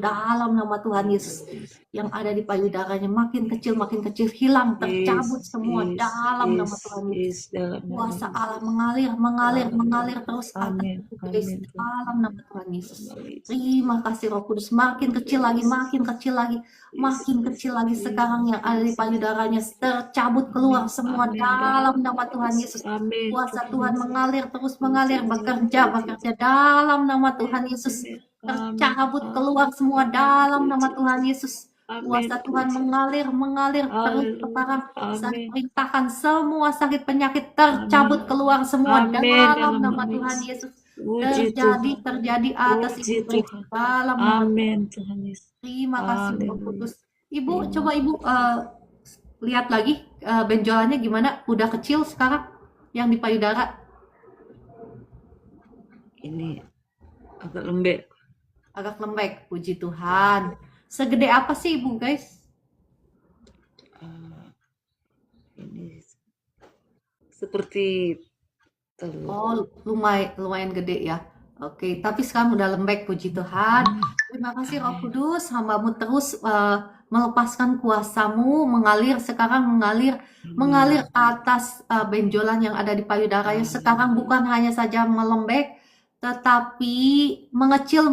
dalam nama Tuhan Yesus. Yang ada di payudaranya makin kecil hilang, tercabut semua dalam nama Tuhan Yesus. Kuasa Allah mengalir terus atas Ibu Grace dalam nama Tuhan Yesus. Terima kasih Roh Kudus. Makin kecil lagi sekarang yang ada di payudaranya tercabut keluar semua dalam nama Tuhan Yesus. Kuasa Tuhan terus mengalir bekerja dalam nama Tuhan Yesus. Tercabut keluar semua dalam nama Tuhan Yesus. Kuasa Tuhan mengalir terus sekarang. Saya perintahkan semua sakit penyakit tercabut keluar semua dalam nama Tuhan Yesus. Terjadi atas Ibu Grace dalam nama Tuhan Yesus. Terima kasih Roh Kudus. Ibu coba Ibu lihat lagi benjolannya gimana? Udah kecil sekarang yang di payudara? Ini agak lembek. Agak lembek, puji Tuhan. Segede apa sih Ibu guys? Ini seperti telur. Oh, lumayan gede ya. Oke, tapi sekarang udah lembek, puji Tuhan. Terima kasih Roh Kudus, hamba-Mu terus melepaskan kuasa-Mu mengalir atas benjolan yang ada di payudaranya. Sekarang bukan hanya saja melembek, tetapi mengecil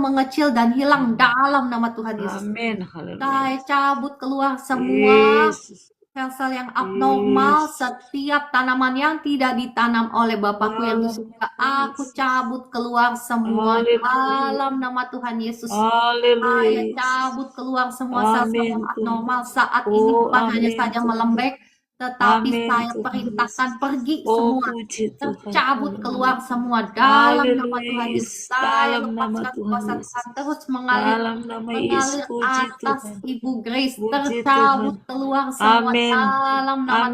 dan hilang dalam nama Tuhan Yesus. Amin. Saya cabut keluar semua sel-sel yang abnormal, setiap tanaman yang tidak ditanam oleh Bapakku yang di surga, aku cabut keluar semua dalam nama Tuhan Yesus. Saya cabut keluar semua sel-sel yang abnormal saat ini, bukan hanya saja melembek, tetapi saya perintahkan pergi semua, tercabut keluar semua dalam nama Tuhan Yesus. Saya lepaskan kuasa Tuhan terus mengalir atas Ibu Grace, tercabut keluar semua dalam nama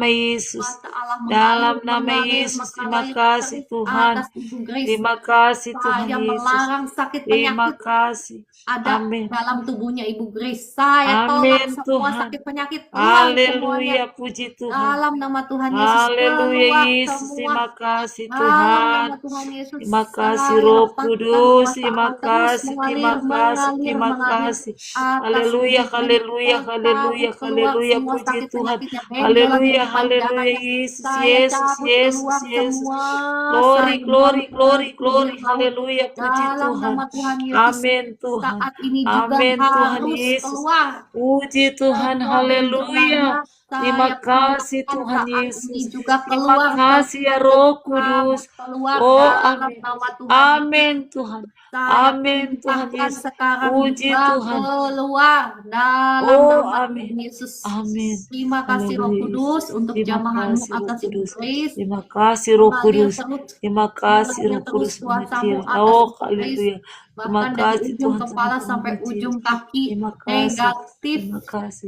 Yesus. Dalam nama Yesus, terima kasih Tuhan. Terima kasih Tuhan Yesus. Melarang sakit Terima penyakit kasih. ada dalam tubuhnya Ibu Grace. Saya tolak semua sakit penyakit keluar semuanya. Puji Tuhan. Dalam nama Tuhan Yesus. Haleluya Yesus. Terima kasih Tuhan. Dalam nama Tuhan Yesus. Terima kasih Roh Kudus. Terima kasih. Haleluya. Puji Tuhan. Haleluya Yesus. Glory. Haleluya. Puji Tuhan. Amin Tuhan. Saat ini juga harus keluar. Puji Tuhan. Haleluya. Terima kasih Tuhan Yesus. Terima kasih ya Roh Kudus. Oh amin. Amin Tuhan. Amin Tuhan Yesus. Puji Tuhan. Keluar dalam nama Yesus. Amin. Terima kasih Roh Kudus untuk jamahan-Mu atas Ibu Grace. Terima kasih Roh Kudus. Terima kasih Roh Kudus mengecil. Oh haleluya. Bahkan dari ujung kepala sampai ujung kaki negatif,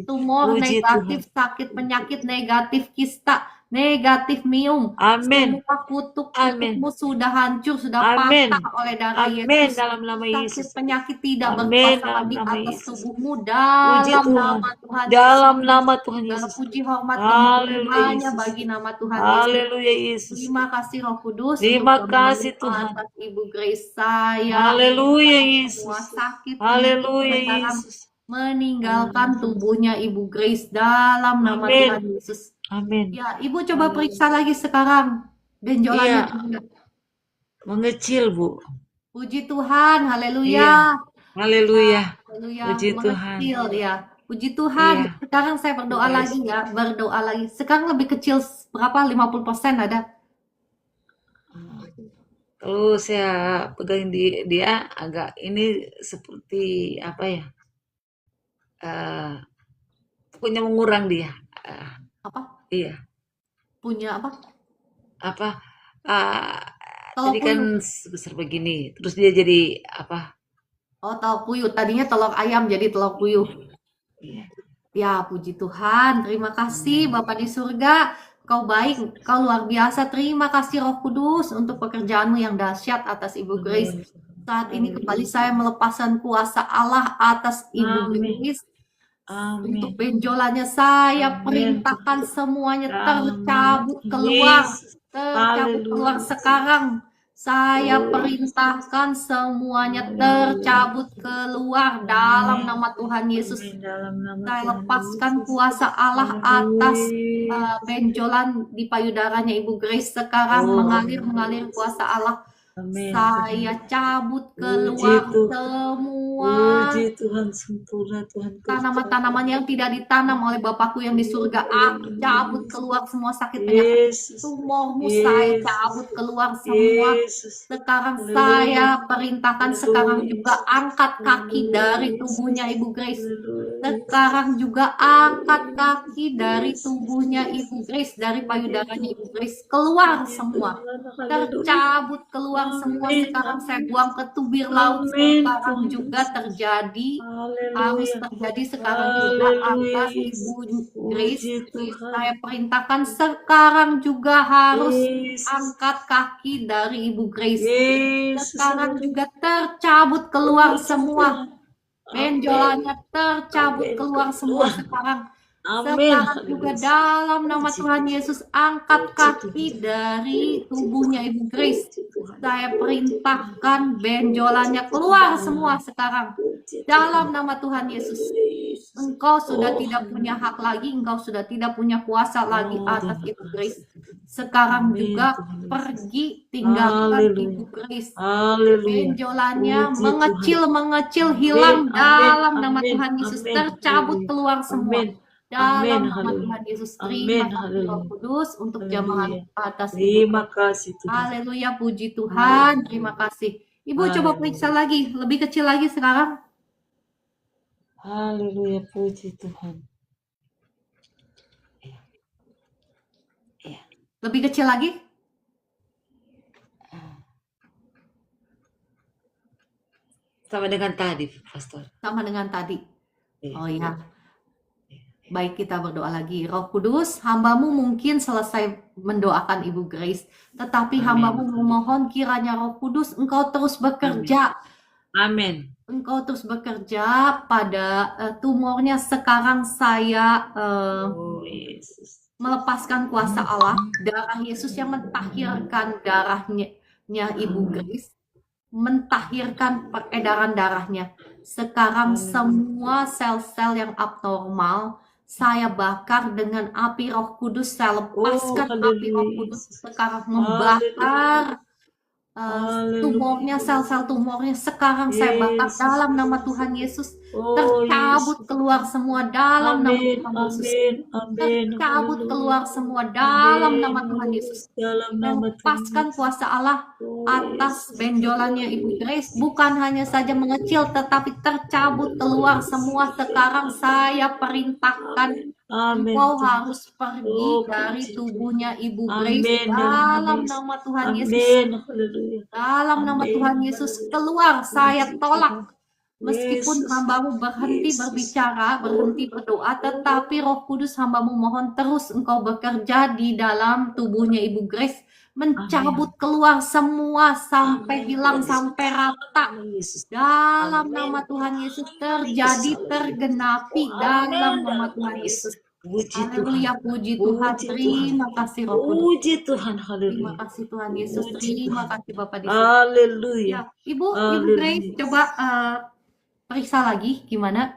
tumor negatif, sakit penyakit negatif, kista negatif, mium. Amin. Semua kutuk-kutukmu sudah hancur, sudah patah oleh darah Yesus. Dalam nama Yesus. Sakit penyakit tidak berkuasa lagi atas tubuhmu dalam nama Tuhan Yesus. Dalam nama Tuhan Yesus. Puji hormat hanya bagi nama Tuhan Yesus. Haleluya Yesus. Terima kasih Roh Kudus. Terima kasih Tuhan. Atas Ibu Grace saya. Haleluya Yesus. Semua sakit. Haleluya Yesus. Meninggalkan tubuhnya Ibu Grace dalam nama Tuhan Yesus. Amin. Ya, Ibu coba periksa lagi sekarang benjolannya. Mengecil, Bu. Puji Tuhan, haleluya. Haleluya. Puji Tuhan. Ya. Puji Tuhan. Sekarang saya berdoa lagi ya, Sekarang lebih kecil berapa? 50% ada? Kalau saya pegang dia agak ini seperti apa ya? eh, Pokoknya mengurang dia. Eh, Apa? iya, Punya apa? apa? eh, Telur Tadi kan puyuh. sebesar begini, terus dia jadi apa? Oh, telur puyuh. Tadinya telur ayam jadi telur puyuh. Iya. Ya, puji Tuhan. Terima kasih Hmm. Bapa di surga. Kau baik, kau luar biasa. Terima kasih Roh Kudus untuk pekerjaanmu yang dahsyat atas Ibu Grace. Amin. Saat ini kembali Haleluya. saya melepaskan kuasa Allah atas Ibu Amin. Grace. Untuk Amin. benjolannya saya Amin. perintahkan semuanya Dalam nama tercabut Tuhan keluar. Yesus. Tercabut keluar Haleluya. sekarang. Saya Oh, perintahkan semuanya haleluya. tercabut keluar dalam Amin. nama Tuhan Yesus. Amin dalam nama Saya Tuhan lepaskan Yesus. kuasa Allah atas Haleluya. benjolan di payudaranya Ibu Grace sekarang Oh, mengalir kuasa Allah. amin Tuhan. Saya cabut Puji keluar Tuhan. semua Puji Tuhan sempurna Tuhan kerja. tanaman-tanaman yang tidak ditanam oleh Bapakku yang di surga. Aku cabut Yesus. keluar semua sakit penyakit. Yesus. Tumormu saya Yesus. cabut keluar semua. Yesus. Sekarang Haleluya. saya perintahkan sekarang juga angkat kaki dari tubuhnya Ibu Grace. Sekarang juga angkat kaki dari tubuhnya Ibu Grace, dari payudaranya Ibu Grace. Keluar semua. Tercabut keluar semua. Sekarang saya buang ke tubir laut. Sekarang juga terjadi. Harus terjadi sekarang juga atas Ibu Grace. Saya perintahkan sekarang juga harus angkat kaki dari Ibu Grace. Sekarang juga tercabut keluar semua. Benjolannya tercabut keluar semua sekarang. Sekarang juga dalam nama Tuhan Yesus angkat kaki dari tubuhnya Ibu Grace. Saya perintahkan benjolannya keluar semua sekarang. Dalam nama Tuhan Yesus. Engkau sudah tidak punya hak lagi, engkau sudah tidak punya kuasa lagi atas Ibu Grace. Sekarang juga pergi tinggalkan Ibu Grace. Benjolannya mengecil hilang dalam nama Tuhan Yesus. Tercabut keluar semua. Dalam nama Tuhan Yesus. Terima kasih Roh Kudus untuk jamaah atas Ibu. Terima kasih Tuhan. Haleluya, puji Tuhan. Terima kasih. Ibu coba periksa lagi, lebih kecil lagi sekarang. Haleluya, puji Tuhan. Lebih kecil lagi. Sama dengan tadi, Pastor. Sama dengan tadi. Oh ya. Baik, kita berdoa lagi. Roh Kudus, hambamu mungkin selesai mendoakan Ibu Grace. Tetapi hambamu memohon kiranya Roh Kudus engkau terus bekerja. Amin. Engkau terus bekerja pada tumornya. Sekarang saya melepaskan kuasa Allah. Darah Yesus yang mentahirkan darahnya Ibu Grace. Mentahirkan peredaran darahnya. Sekarang semua sel-sel yang abnormal saya bakar dengan api Roh Kudus. Saya lepaskan api Roh Kudus sekarang membakar tumornya, sel-sel tumornya. Sekarang saya bakar dalam nama Tuhan Yesus. Tercabut keluar semua dalam nama Tuhan Yesus. Tercabut keluar semua dalam nama Tuhan Yesus. Lepaskan kuasa Allah atas benjolannya Ibu Grace. Bukan hanya saja mengecil, tetapi tercabut keluar semua. Sekarang saya perintahkan engkau harus pergi dari tubuhnya Ibu Grace dalam nama Tuhan Yesus. Dalam nama Tuhan Yesus, keluar. Saya tolak. Meskipun hambamu berhenti berbicara, berhenti berdoa, tetapi Roh Kudus hambamu mohon terus engkau bekerja di dalam tubuhnya Ibu Grace, mencabut keluar semua sampai hilang, sampai rata. Dalam nama Tuhan Yesus terjadi, tergenapi dalam nama Tuhan Yesus. Haleluya, puji Tuhan. Terima kasih Roh Kudus. Puji Tuhan, haleluya. Terima kasih Tuhan Yesus. Terima kasih Bapak di sini. Haleluya. Ya, Ibu Grace, coba periksa lagi gimana?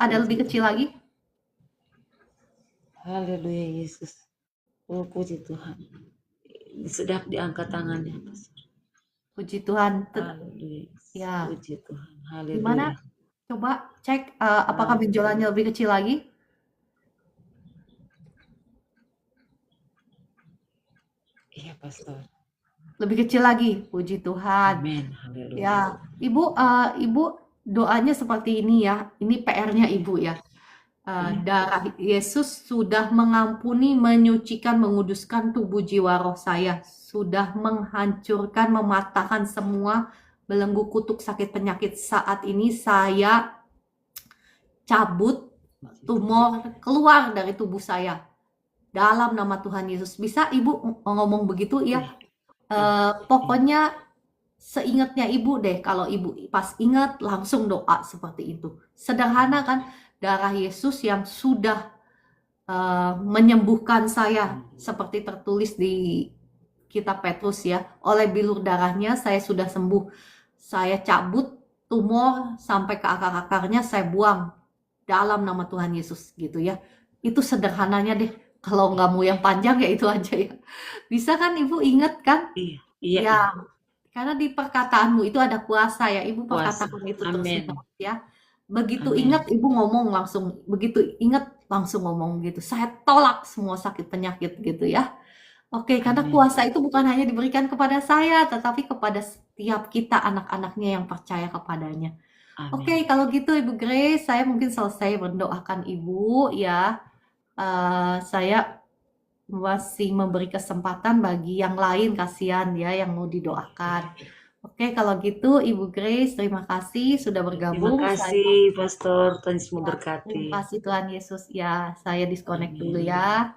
Ada lebih kecil lagi? Haleluya Yesus. Oh, puji Tuhan. Sedap diangkat tangannya. Puji Tuhan. Haleluya. Ya. Puji Tuhan. Haleluya. Gimana? Coba cek apakah benjolannya lebih kecil lagi? Iya, Pastor. lebih kecil lagi. Puji Tuhan. Amin. Haleluya. Ya, Ibu doanya seperti ini ya. Ini PR-nya Ibu ya. Darah Yesus sudah mengampuni, menyucikan, menguduskan tubuh jiwa roh saya. Sudah menghancurkan, mematahkan semua belenggu kutuk sakit penyakit. Saat ini saya cabut tumor keluar dari tubuh saya. Dalam nama Tuhan Yesus. Bisa Ibu ngomong begitu ya? Pokoknya seingatnya Ibu deh, kalau Ibu pas ingat langsung doa seperti itu. Sederhana kan, darah Yesus yang sudah menyembuhkan saya, seperti tertulis di kitab Petrus ya. Oleh bilur darahnya saya sudah sembuh. Saya cabut tumor sampai ke akar-akarnya, saya buang dalam nama Tuhan Yesus gitu ya. Itu sederhananya deh. Kalau nggak mau yang panjang ya itu aja ya. Bisa kan Ibu ingat kan? Iya, iya, Ya, karena di perkataanmu itu ada kuasa ya. Ibu puasa. perkatakan itu Amin. terus-menerus ya. Begitu Amin. ingat Ibu ngomong langsung, begitu ingat langsung ngomong gitu. Saya tolak semua sakit penyakit gitu ya. Oke, karena Amin. kuasa itu bukan hanya diberikan kepada saya, tetapi kepada setiap kita anak-anaknya yang percaya kepadanya. Oke, Amin. kalau gitu Ibu Grace, saya mungkin selesai mendoakan Ibu ya. Saya masih memberi kesempatan bagi yang lain, kasihan ya yang mau didoakan. Oke, kalau gitu Ibu Grace, terima kasih sudah Terima bergabung. kasih, Pastor. Tuhan Yesus Ya, terima memberkati. kasih Tuhan Yesus. Ya, saya disconnect dulu Amin. ya.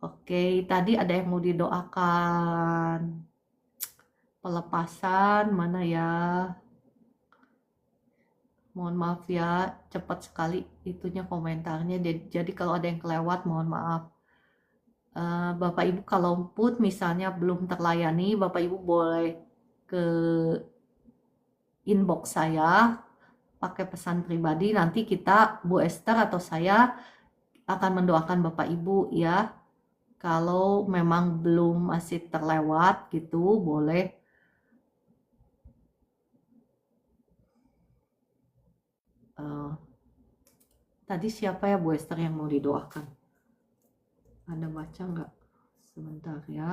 Oke, tadi ada yang mau didoakan. Pelepasan, mana ya? Mohon maaf ya, cepat sekali itunya komentarnya. Jadi kalau ada yang kelewat, mohon maaf. Bapak Ibu kalau pun misalnya belum terlayani, Bapak Ibu boleh ke inbox saya pakai pesan pribadi. Nanti kita, Bu Esther atau saya akan mendoakan Bapak Ibu ya. Kalau memang belum masih terlewat gitu, boleh. Tadi siapa ya Bu Esther yang mau didoakan? Ada baca nggak? Sebentar ya.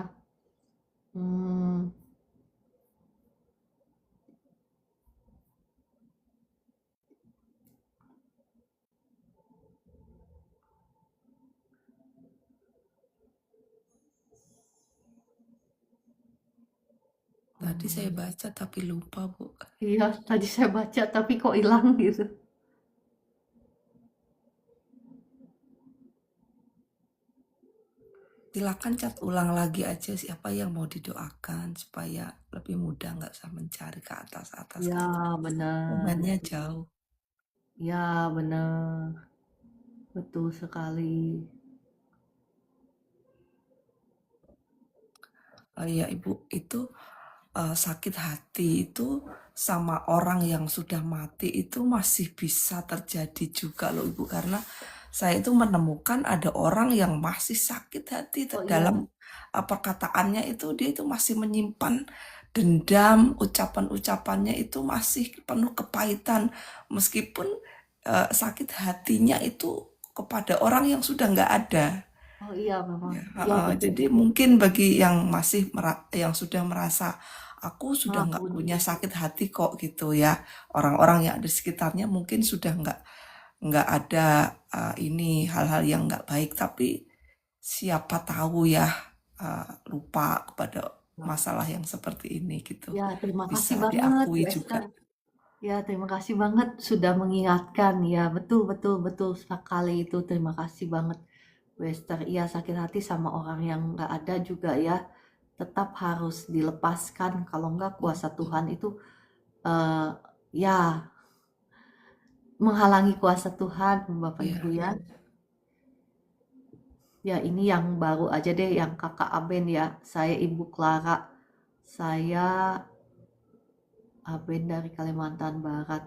Tadi saya baca tapi lupa, Bu. Iya, tadi saya baca tapi kok hilang gitu. Silakan cat ulang lagi aja siapa yang mau didoakan supaya lebih mudah, nggak usah mencari ke atas-atas. Ya, Kan benar. komennya jauh. Ya, benar. Betul sekali. Oh iya Ibu, itu sakit hati itu sama orang yang sudah mati itu masih bisa terjadi juga loh Ibu, karena saya itu menemukan ada orang yang masih sakit hati Oh iya. dalam perkataannya itu, dia itu masih menyimpan dendam, ucapan-ucapannya itu masih penuh kepahitan meskipun sakit hatinya itu kepada orang yang sudah nggak ada. Oh iya memang. Ya, Iya betul. jadi mungkin bagi yang masih yang sudah merasa aku sudah nggak Mengampuni. punya sakit hati kok gitu ya, orang-orang yang ada di sekitarnya mungkin sudah nggak ada ini hal-hal yang nggak baik, tapi siapa tahu ya lupa kepada masalah yang seperti ini gitu, Ya, terima kasih bisa banget diakui Bu juga. Esther. Ya, terima kasih banget sudah mengingatkan. Ya, betul betul betul sekali itu. Terima kasih banget Bu Esther. Iya, sakit hati sama orang yang nggak ada juga ya. Tetap harus dilepaskan. Kalau nggak kuasa Tuhan itu eh, ya menghalangi kuasa Tuhan, Bapak Ya, Ibu ya. Ya, ini yang baru aja deh, yang Kakak Aben ya. Saya Ibu Clara. Saya Aben dari Kalimantan Barat.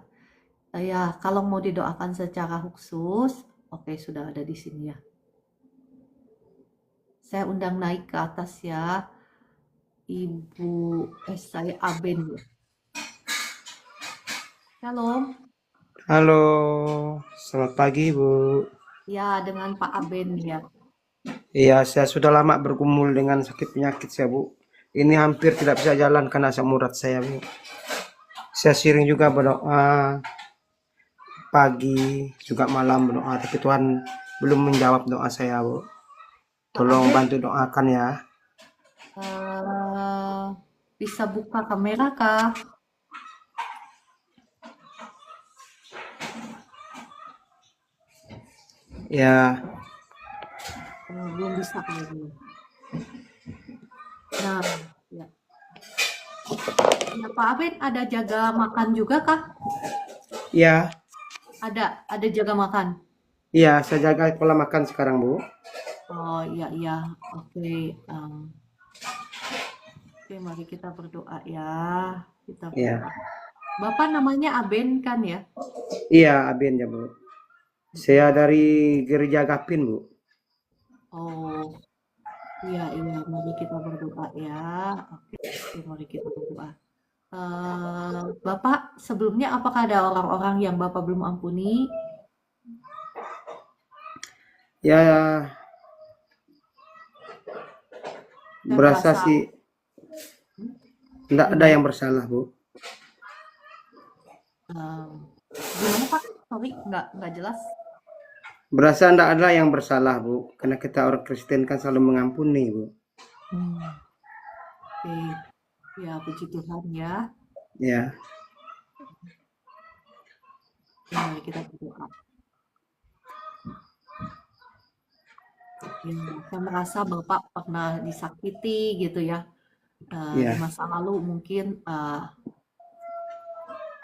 Ya, kalau mau didoakan secara khusus, oke sudah ada di sini ya. Saya undang naik ke atas ya, Ibu, saya Aben ya. Shalom. Halo, selamat pagi Bu. Ya, dengan Pak Aben ya. Iya, saya sudah lama bergumul dengan sakit penyakit saya Bu. Ini hampir tidak bisa jalan karena asam urat saya, Bu. Saya sering juga berdoa pagi, juga malam berdoa, tapi Tuhan belum menjawab doa saya, Bu. Tolong bantu doakan ya. Bisa buka kamera kah? Ya, Belum bisa kayaknya. Nah, ya. Ya, Pak Abed ada jaga makan juga kah? ya, Ada jaga makan. iya, saya jaga pola makan sekarang, Bu. Oh iya, oke. Oke, mari kita berdoa ya. Kita Iya. berdoa. Bapak namanya Aben kan ya? Iya, Aben ya, Bu. Saya dari gereja Gapin, Bu. Oh, iya, mari kita berdoa ya. Oke, mari kita berdoa. Bapak, sebelumnya apakah ada orang-orang yang Bapak belum ampuni? Ya, Saya berasa merasa- sih tidak ada yang bersalah, Bu. Gimana Pak? Sorry, nggak jelas. Berasa tidak ada yang bersalah, Bu. Karena kita orang Kristen kan selalu mengampuni, Bu. Oke, ya puji Tuhan ya. Ya, Mari kita berdoa. Ya, saya merasa Bapak pernah disakiti gitu ya. Iya. Di masa lalu mungkin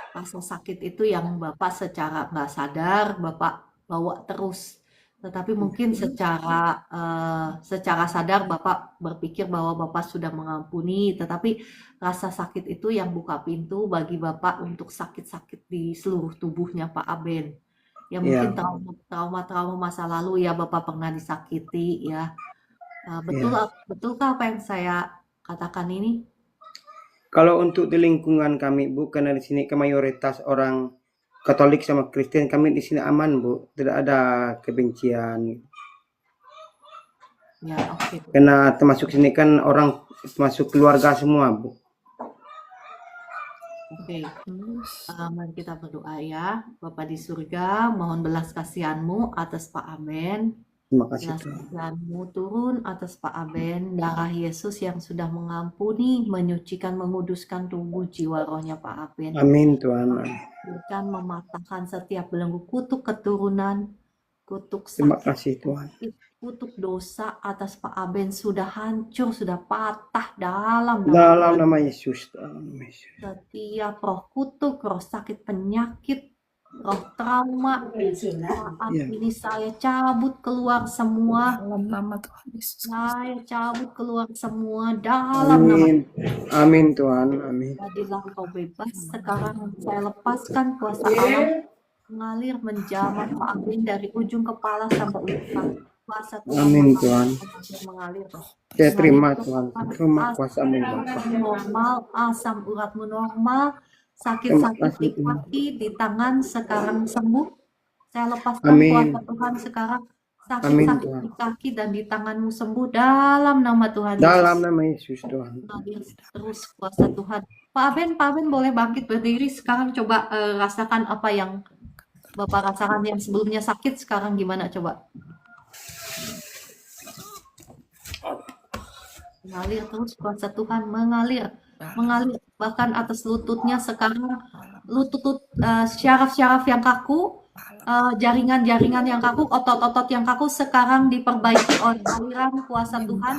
rasa sakit itu yang Bapak secara nggak sadar Bapak bawa terus. Tetapi mungkin secara sadar Bapak berpikir bahwa Bapak sudah mengampuni, tetapi rasa sakit itu yang buka pintu bagi Bapak untuk sakit-sakit di seluruh tubuhnya Pak Aben. Ya mungkin trauma-trauma masa lalu ya Bapak pernah disakiti ya. Betulkah apa yang saya katakan ini? Kalau untuk di lingkungan kami, Bu, karena di sini mayoritas orang Katolik sama Kristen, kami di sini aman, Bu. Tidak ada kebencian. Ya, oke. Karena termasuk sini kan orang termasuk keluarga semua, Bu. Oke, mari kita berdoa ya. Bapa di surga, mohon belas kasihan-Mu atas Pak Aben. Terima kasih, Belas Tuhan. kasihan-Mu turun atas Pak Aben. Darah Yesus yang sudah mengampuni, menyucikan, menguduskan tubuh jiwa rohnya Pak Aben. Amin, Tuhan. Dan mematahkan setiap belenggu kutuk keturunan, kutuk Terima sakit, kasih, Tuhan. kutuk dosa atas Pak Aben sudah hancur, sudah patah dalam Dalam Tuhan. nama Yesus. Dalam nama Yesus. Setiap roh kutuk, roh sakit penyakit, roh trauma, saat Ya. ini saya cabut keluar semua. Dalam nama Tuhan Yesus. Saya cabut keluar semua dalam nama Amin. Amin, Tuhan. Amin. Jadilah kau bebas. Sekarang saya lepaskan kuasa Allah mengalir menjamah Pak Aben dari ujung kepala sampai ujung kaki. Kuasa Tuhan Amin, Tuhan. mengalir. Saya terima, Tuhan. Terima kuasa-Mu, Bapa. Normal, asam uratmu normal, sakit-sakit di kaki, di tangan sekarang sembuh. Saya lepaskan Amin. kuasa Tuhan sekarang. Amin, Sakit-sakit Tuhan. di kaki dan di tanganmu sembuh dalam nama Tuhan Yesus. Dalam nama Yesus, Tuhan. Mengalir terus kuasa Tuhan. Pak Aben boleh bangkit berdiri sekarang, coba rasakan apa yang Bapak rasakan yang sebelumnya sakit, sekarang gimana coba? Mengalir terus kuasa Tuhan, mengalir bahkan atas lututnya sekarang, lutut syaraf-syaraf yang kaku, jaringan-jaringan yang kaku, otot-otot yang kaku sekarang diperbaiki oleh aliran kuasa Tuhan,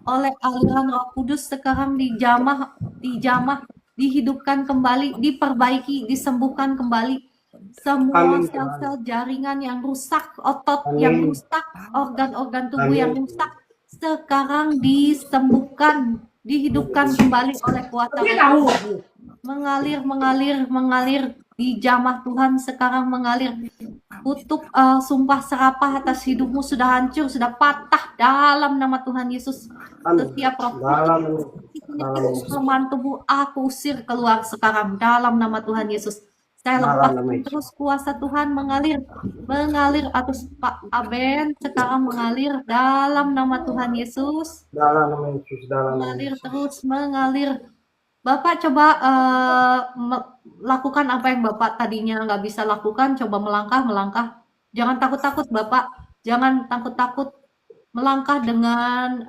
oleh aliran Roh Kudus sekarang dijamah, dihidupkan kembali, diperbaiki, disembuhkan kembali. Semua Amin, sel-sel jaringan yang rusak, otot yang rusak, organ-organ tubuh yang rusak sekarang disembuhkan, dihidupkan kembali oleh kuasa Roh Kudus. Mengalir di jamah Tuhan sekarang mengalir. Kutuk sumpah serapah atas hidupmu sudah hancur, sudah patah dalam nama Tuhan Yesus. Setiap roh kutuk penyakit kelemahan tubuh aku usir keluar sekarang dalam nama Tuhan Yesus. Saya Dalam lepaskan nama Yesus. terus kuasa Tuhan mengalir atas Pak Aben, sekarang mengalir dalam nama Tuhan Yesus. Dalam nama Yesus. Dalam nama Mengalir Yesus. terus, mengalir. Bapak coba lakukan apa yang Bapak tadinya nggak bisa lakukan, coba melangkah. Jangan takut-takut Bapak, jangan takut-takut. Melangkah dengan,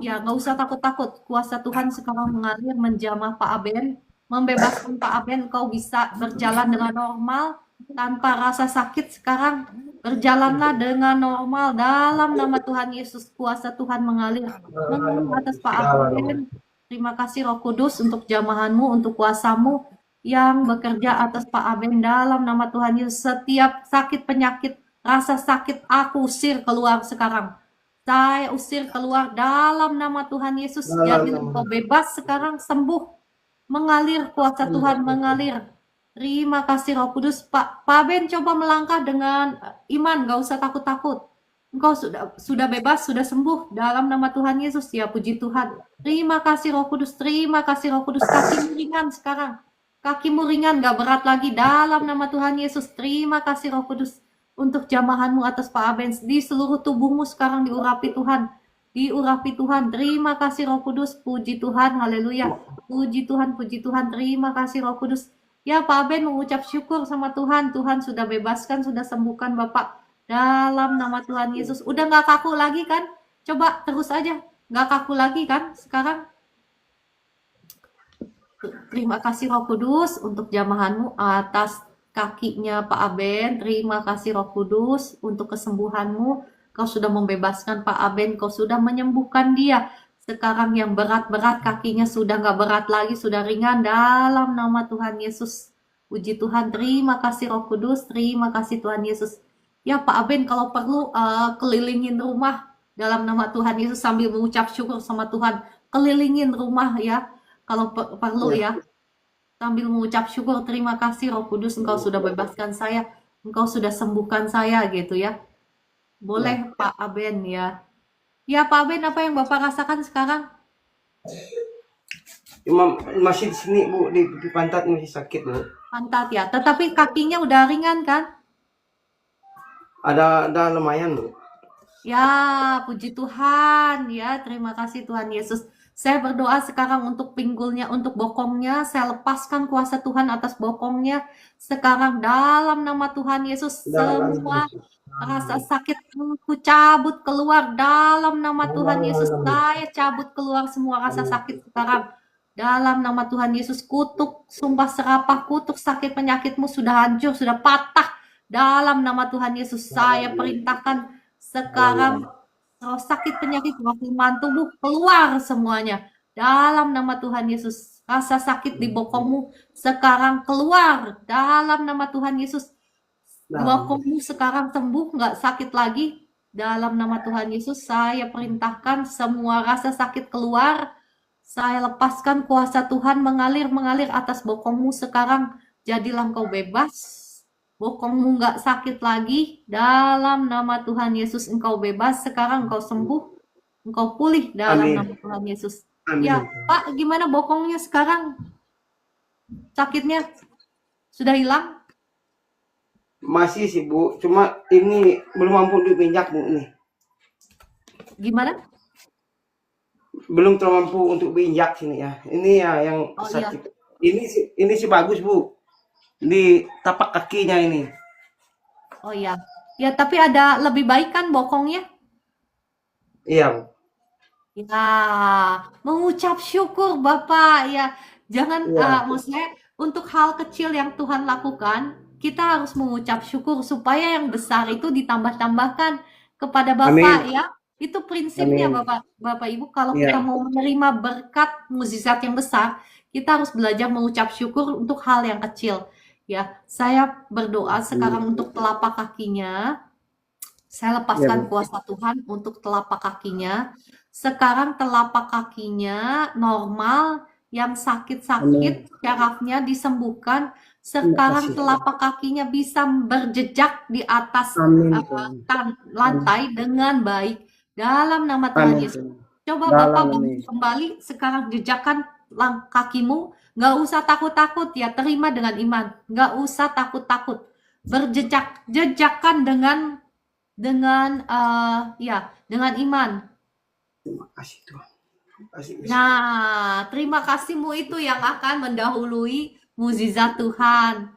ya nggak usah takut-takut. Kuasa Tuhan sekarang mengalir menjamah Pak Aben, membebaskan Pak Aben. Kau bisa berjalan dengan normal, tanpa rasa sakit sekarang. Berjalanlah dengan normal dalam nama Tuhan Yesus. Kuasa Tuhan mengalir atas Pak Aben. Terima kasih Roh Kudus untuk jamahanmu, untuk kuasamu yang bekerja atas Pak Aben dalam nama Tuhan Yesus. Setiap sakit penyakit, rasa sakit aku usir keluar sekarang. Saya usir keluar dalam nama Tuhan Yesus. Jadi engkau bebas sekarang, sembuh. Mengalir kuasa Tuhan, mengalir. Terima kasih Roh Kudus. Pak Aben coba melangkah dengan iman, gak usah takut-takut. Engkau sudah bebas, sudah sembuh dalam nama Tuhan Yesus. Ya puji Tuhan. Terima kasih Roh Kudus, terima kasih Roh Kudus. Kakimu ringan sekarang. Kakimu ringan, gak berat lagi dalam nama Tuhan Yesus. Terima kasih Roh Kudus untuk jamahanmu atas Pak Aben. Di seluruh tubuhmu sekarang diurapi Tuhan. Diurapi Tuhan. Terima kasih Roh Kudus. Puji Tuhan. Haleluya. Puji Tuhan, puji Tuhan. Terima kasih Roh Kudus. Ya Pak Aben mengucap syukur sama Tuhan. Tuhan sudah bebaskan, sudah sembuhkan Bapak. Dalam nama Tuhan Yesus. Udah gak kaku lagi kan? Coba terus aja. Gak kaku lagi kan sekarang? Terima kasih Roh Kudus untuk jamahanmu atas kakinya Pak Aben. Terima kasih Roh Kudus untuk kesembuhanmu. Kau sudah membebaskan Pak Aben. Kau sudah menyembuhkan dia. Sekarang yang berat-berat kakinya sudah gak berat lagi. Sudah ringan dalam nama Tuhan Yesus. Puji Tuhan. Terima kasih Roh Kudus. Terima kasih Tuhan Yesus. Ya Pak Aben kalau perlu kelilingin rumah dalam nama Tuhan Yesus sambil mengucap syukur sama Tuhan. Kelilingin rumah ya. Kalau perlu ya. Sambil mengucap syukur, terima kasih Roh Kudus, Engkau sudah bebaskan saya. Engkau sudah sembuhkan saya gitu ya. Boleh Pak Aben ya. Ya Pak Aben, apa yang Bapak rasakan sekarang? Cuma masih di sini Bu, di pantat masih sakit Bu. Pantat ya. Tetapi kakinya udah ringan kan? Ada lumayan Bu. Ya, puji Tuhan ya. Terima kasih Tuhan Yesus. Saya berdoa sekarang untuk pinggulnya, untuk bokongnya. Saya lepaskan kuasa Tuhan atas bokongnya. Sekarang dalam nama Tuhan Yesus, semua rasa sakit ku cabut keluar dalam nama Tuhan Yesus. Saya cabut keluar semua rasa sakit sekarang. Dalam nama Tuhan Yesus, kutuk, sumpah serapah, kutuk sakit penyakitmu sudah hancur, sudah patah. Dalam nama Tuhan Yesus, saya perintahkan sekarang roh sakit penyakit roh kelemahan tubuh keluar semuanya dalam nama Tuhan Yesus. Rasa sakit di bokongmu sekarang keluar dalam nama Tuhan Yesus. Bokongmu sekarang sembuh, nggak sakit lagi dalam nama Tuhan Yesus. Saya perintahkan semua rasa sakit keluar. Saya lepaskan kuasa Tuhan mengalir atas bokongmu sekarang. Jadilah engkau bebas. Bokongmu nggak sakit lagi. Dalam nama Tuhan Yesus engkau bebas. Sekarang engkau sembuh. Engkau pulih dalam nama Tuhan Yesus. Amin. Ya Pak, gimana bokongnya sekarang? Sakitnya sudah hilang? Masih sih Bu, cuma ini belum mampu untuk minyak Bu nih. Gimana? Belum termampu untuk berinjak sini ya. Ini ya yang sakit. Ini sih bagus Bu. Di tapak kakinya ini. Oh iya. Ya tapi ada lebih baik kan bokongnya? Iya Bu. Ya, mengucap syukur Bapak ya. Jangan maksudnya untuk hal kecil yang Tuhan lakukan, kita harus mengucap syukur supaya yang besar itu ditambah-tambahkan kepada Bapak ya. Itu prinsipnya Bapak Ibu, kalau kita mau menerima berkat mukjizat yang besar, kita harus belajar mengucap syukur untuk hal yang kecil. Ya, saya berdoa sekarang untuk telapak kakinya. Saya lepaskan kuasa Tuhan untuk telapak kakinya. Sekarang telapak kakinya normal, yang sakit-sakit syarafnya disembuhkan. Sekarang telapak kakinya bisa berjejak di atas lantai dengan baik. Dalam nama Tuhan Yesus. Coba Bapak bangun kembali sekarang jejakkan kakimu. Nggak usah takut-takut ya, terima dengan iman. Nggak usah takut-takut. Berjejak-jejakan dengan iman. Terima kasih Tuhan. Terima kasih Yesus. Nah, terima kasihmu itu yang akan mendahului mukjizat Tuhan.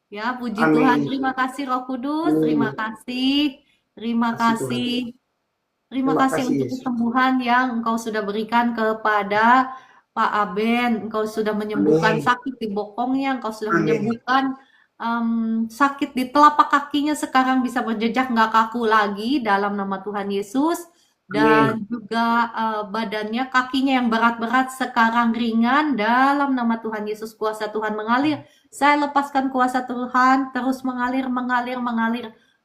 Ya, puji Amin. Tuhan. Terima kasih Roh Kudus. Terima Amin. kasih. Terima Kasih Tuhan. kasih. Terima Terima kasih kasih untuk Yesus. kesembuhan yang Engkau sudah berikan kepada Pak Aben. Engkau sudah menyembuhkan Amin. sakit di bokongnya. Engkau sudah Amin. menyembuhkan sakit di telapak kakinya sekarang bisa berjejak, nggak kaku lagi dalam nama Tuhan Yesus. Dan juga badannya, kakinya yang berat-berat sekarang ringan dalam nama Tuhan Yesus. Kuasa Tuhan mengalir. Saya lepaskan kuasa Tuhan terus mengalir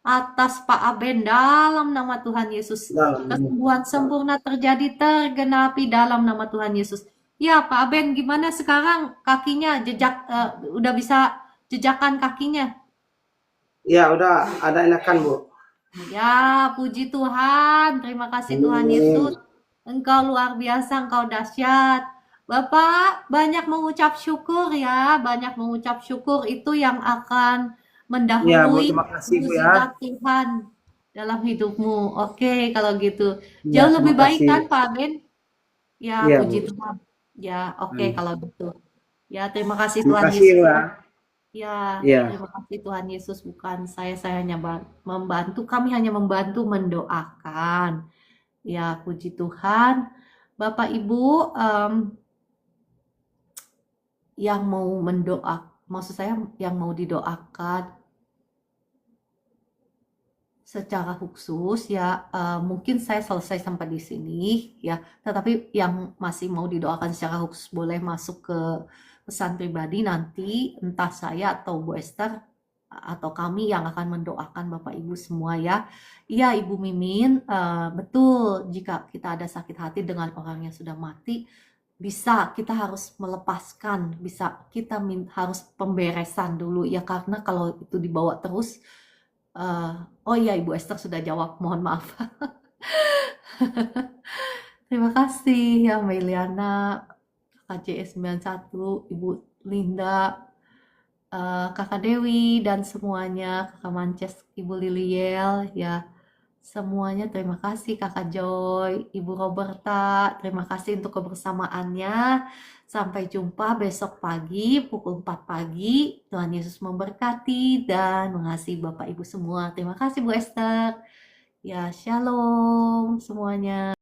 atas Pak Aben dalam nama Tuhan Yesus. Kesembuhan sempurna terjadi, tergenapi dalam nama Tuhan Yesus. Ya, Pak Aben, gimana sekarang kakinya udah bisa jejakan kakinya? Ya, udah ada enakan, Bu. Ya, puji Tuhan. Terima kasih Tuhan Yesus. Engkau luar biasa, Engkau dahsyat. Bapak banyak mengucap syukur ya, banyak mengucap syukur itu yang akan Ya, Bu, mendahului terima kasih, Bu, ya. mukjizat Tuhan dalam hidupmu. Oke, kalau gitu. Ya, Jauh lebih terima baik kasih. kan, Pak Ben? Ya, Iya, puji Bu. Tuhan. Ya, oke kalau gitu. Ya, terima kasih Terima Tuhan kasih, Yesus. Bu. Ya, Ya. terima kasih Tuhan Yesus. Bukan saya hanya membantu, kami hanya membantu mendoakan. Ya, puji Tuhan. Bapak Ibu yang mau maksud saya yang mau didoakan secara khusus ya, mungkin saya selesai sampai di sini ya. Tetapi yang masih mau didoakan secara khusus boleh masuk ke pesan pribadi nanti, entah saya atau Bu Esther atau kami yang akan mendoakan Bapak Ibu semua ya. Iya Ibu Mimin, betul jika kita ada sakit hati dengan orang yang sudah mati, bisa kita harus melepaskan, bisa kita harus pemberesan dulu ya, karena kalau itu dibawa terus, oh iya Ibu Esther sudah jawab, mohon maaf. Terima kasih ya Mbak Iliana, KJS 91, Ibu Linda, Kakak Dewi dan semuanya, Kakak Mances, Ibu Liliel ya. Semuanya terima kasih Kakak Joy, Ibu Roberta, terima kasih untuk kebersamaannya. Sampai jumpa besok pagi pukul 4 pagi. Tuhan Yesus memberkati dan mengasihi Bapak Ibu semua. Terima kasih Bu Esther. Ya, shalom semuanya.